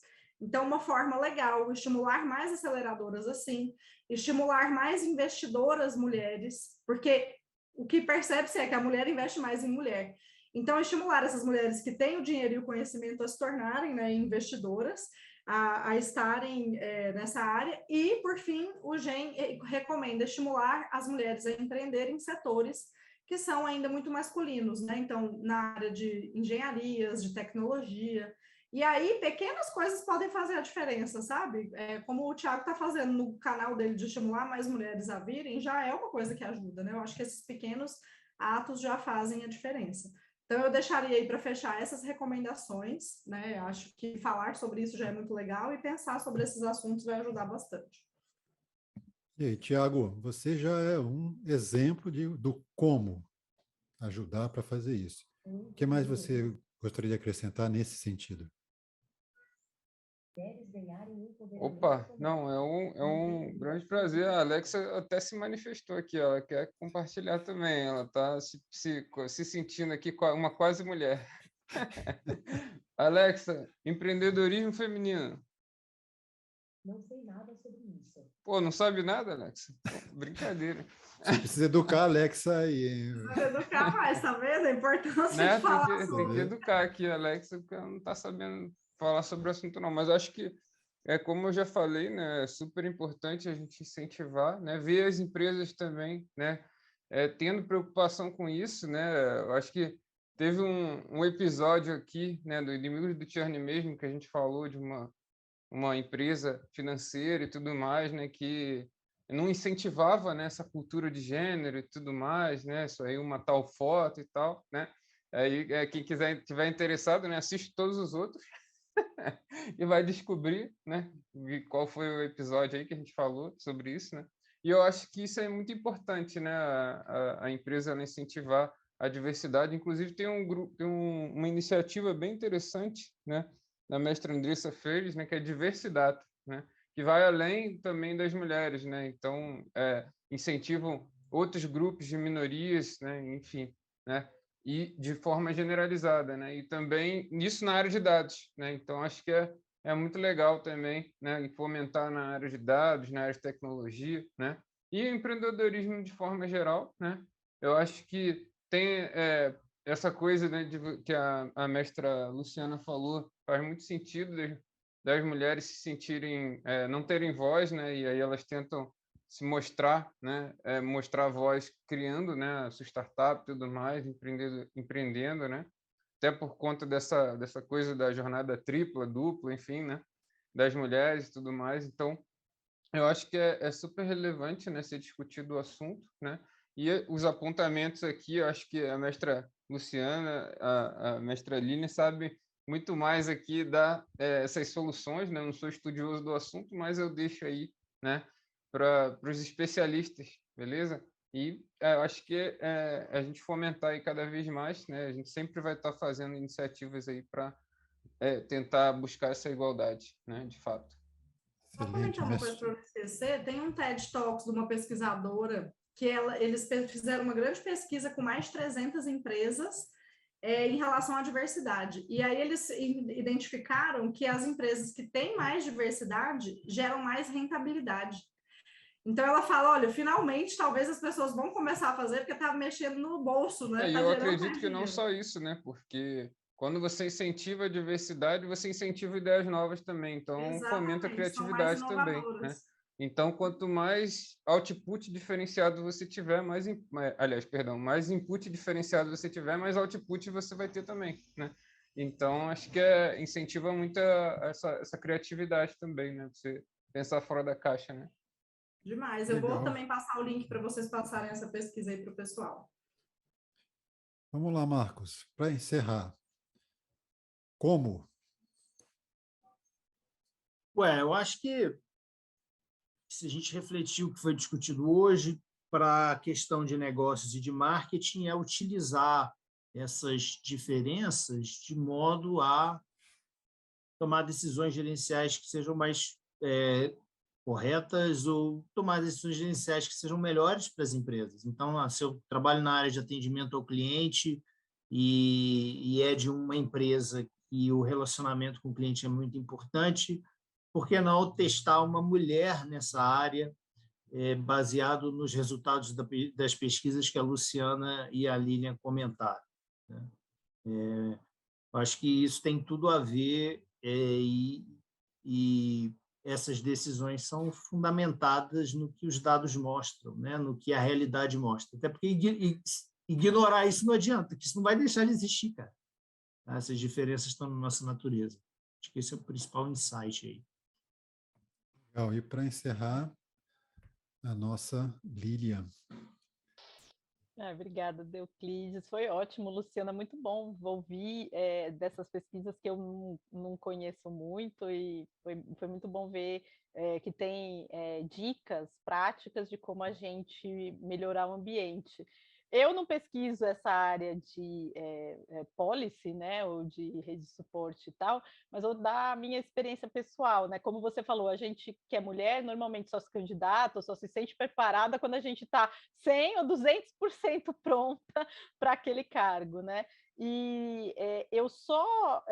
Então, uma forma legal, estimular mais aceleradoras assim, estimular mais investidoras mulheres, porque o que percebe-se é que a mulher investe mais em mulher. Então, estimular essas mulheres que têm o dinheiro e o conhecimento a se tornarem, né, investidoras, a estarem nessa área. E, por fim, o GEM recomenda estimular as mulheres a empreenderem em setores que são ainda muito masculinos, né? Então, na área de engenharias, de tecnologia. E aí, pequenas coisas podem fazer a diferença, sabe? Como o Thiago está fazendo no canal dele de estimular mais mulheres a virem, já é uma coisa que ajuda, né? Eu acho que esses pequenos atos já fazem a diferença. Então, eu deixaria aí para fechar essas recomendações, né? Acho que falar sobre isso já é muito legal e pensar sobre esses assuntos vai ajudar bastante. E aí, Tiago, você já é um exemplo do como ajudar para fazer isso. O que mais você gostaria de acrescentar nesse sentido? Opa, não, é um grande prazer. A Alexa até se manifestou aqui, ela quer compartilhar também, ela está se sentindo aqui uma quase mulher. Alexa, empreendedorismo feminino. Não sei nada sobre isso. Pô, não sabe nada, Alexa? Pô, brincadeira. Você precisa educar a Alexa aí. Educar mais, tá vendo? A importância Né? de falar Tem que educar aqui a Alexa, porque ela não está sabendo falar sobre o assunto, não. Mas acho que, como eu já falei, né, é super importante a gente incentivar, né, ver as empresas também, né, tendo preocupação com isso, né. Eu acho que teve um episódio aqui, né, do Inimigos do Churn mesmo, que a gente falou de uma empresa financeira e tudo mais, né, que não incentivava, né, essa cultura de gênero e tudo mais, né, isso aí, uma tal foto e tal, né. Aí, quem tiver interessado, né, assiste todos os outros e vai descobrir, né, qual foi o episódio aí que a gente falou sobre isso, né. E eu acho que isso é muito importante, né, a empresa ela incentivar a diversidade. Inclusive tem uma iniciativa bem interessante, né, da mestra Andressa Freires, né, que é Diversidade, né, que vai além também das mulheres, né. Então incentivam outros grupos de minorias, né, enfim, né, e de forma generalizada, né? E também isso na área de dados, né? Então acho que é muito legal também, né? E fomentar na área de dados, na área de tecnologia, né? E empreendedorismo de forma geral, né? Eu acho que tem essa coisa, né, que a mestra Luciana falou, faz muito sentido das mulheres se sentirem não terem voz, né? E aí elas tentam se mostrar, né, mostrar a voz criando, né, a sua startup e tudo mais, empreendendo, né, até por conta dessa coisa da jornada tripla, dupla, enfim, né, das mulheres e tudo mais. Então, eu acho que é super relevante, né, ser discutido o assunto, né, e os apontamentos aqui, eu acho que a mestra Luciana, a mestra Aline sabe muito mais aqui essas soluções, né, eu não sou estudioso do assunto, mas eu deixo aí, né, para os especialistas, beleza? E eu acho que a gente fomentar aí cada vez mais, né, a gente sempre vai estar fazendo iniciativas aí para tentar buscar essa igualdade, né, de fato. Vou Excelente, comentar uma coisa mestre. para não esquecer. Tem um TED Talks de uma pesquisadora que eles fizeram uma grande pesquisa com mais de 300 empresas em relação à diversidade. E aí eles identificaram que as empresas que têm mais diversidade geram mais rentabilidade. Então ela fala, olha, finalmente talvez as pessoas vão começar a fazer porque está mexendo no bolso, né? E Tá eu gerando acredito mais que não dinheiro. só isso, né? Porque quando você incentiva a diversidade, você incentiva ideias novas também. Então, fomenta a Exatamente, são mais criatividade também, né? inovadoras. Então, quanto mais output diferenciado você tiver, aliás, perdão, mais input diferenciado você tiver, mais output você vai ter também, né? Então, acho que incentiva muito essa criatividade também, né? Você pensar fora da caixa, né? Demais. Eu vou Legal. também passar o link para vocês passarem essa pesquisa aí para o pessoal. Vamos lá, Marcos. Para encerrar, como? Eu acho que se a gente refletir o que foi discutido hoje para a questão de negócios e de marketing, é utilizar essas diferenças de modo a tomar decisões gerenciais que sejam mais corretas ou tomar decisões gerenciais que sejam melhores para as empresas. Então, se eu trabalho na área de atendimento ao cliente e é de uma empresa e o relacionamento com o cliente é muito importante, por que não testar uma mulher nessa área, baseado nos resultados das pesquisas que a Luciana e a Lilian comentaram, né? Acho que isso tem tudo a ver e essas decisões são fundamentadas no que os dados mostram, né? No que a realidade mostra. Até porque ignorar isso não adianta, que isso não vai deixar de existir, cara. Essas diferenças estão na nossa natureza. Acho que esse é o principal insight aí. Legal. E para encerrar, a nossa Lilian. Obrigada, Euclides. Foi ótimo, Luciana, muito bom ouvir dessas pesquisas que eu não conheço muito e foi muito bom ver que tem dicas práticas de como a gente melhorar o ambiente. Eu não pesquiso essa área de policy, né, ou de rede de suporte e tal, mas vou dar a minha experiência pessoal, né? Como você falou, a gente que é mulher normalmente só se candidata, ou só se sente preparada quando a gente está 100 ou 200% pronta para aquele cargo, né? E eu só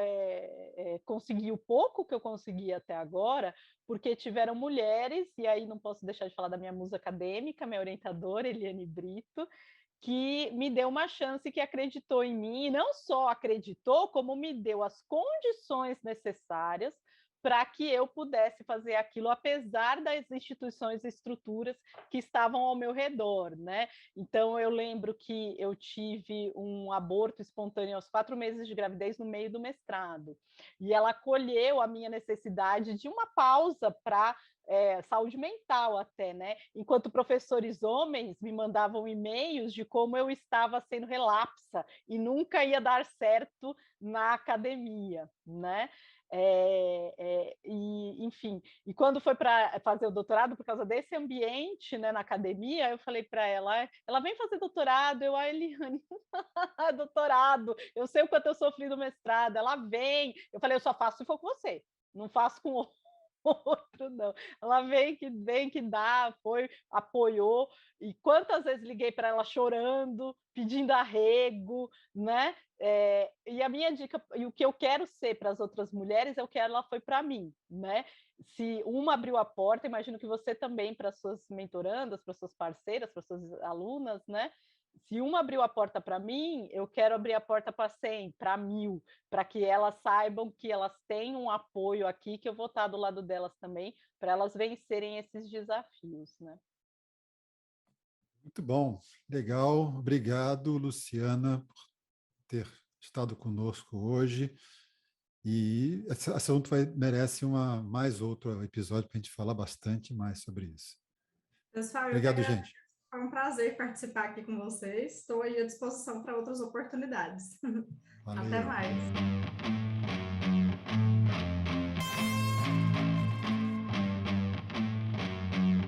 consegui o pouco que eu consegui até agora porque tiveram mulheres, e aí não posso deixar de falar da minha musa acadêmica, minha orientadora, Eliane Brito, que me deu uma chance, que acreditou em mim, e não só acreditou, como me deu as condições necessárias para que eu pudesse fazer aquilo, apesar das instituições e estruturas que estavam ao meu redor, né? Então, eu lembro que eu tive um aborto espontâneo aos 4 meses de gravidez no meio do mestrado, e ela acolheu a minha necessidade de uma pausa para saúde mental até, né? Enquanto professores homens me mandavam e-mails de como eu estava sendo relapsa e nunca ia dar certo na academia, né? Enfim, e quando foi para fazer o doutorado, por causa desse ambiente, né, na academia, eu falei para ela vem fazer doutorado, Eliane, doutorado, eu sei o quanto eu sofri no mestrado, ela vem, eu falei, eu só faço se for com você, não faço com outro, não. Ela vem que dá, foi, apoiou, e quantas vezes liguei para ela chorando, pedindo arrego, né? E a minha dica, e o que eu quero ser para as outras mulheres é o que ela foi para mim, né? Se uma abriu a porta, imagino que você também, para suas mentorandas, para suas parceiras, para suas alunas, né? Se uma abriu a porta para mim, eu quero abrir a porta para 100, para 1000, para que elas saibam que elas têm um apoio aqui, que eu vou estar do lado delas também, para elas vencerem esses desafios, né? Muito bom, legal. Obrigado, Luciana, por ter estado conosco hoje. E esse assunto merece mais outro episódio para a gente falar bastante mais sobre isso. Pessoal, eu que Obrigado, agradeço. gente. Foi um prazer participar aqui com vocês. Estou aí à disposição para outras oportunidades. Até Valeu. mais.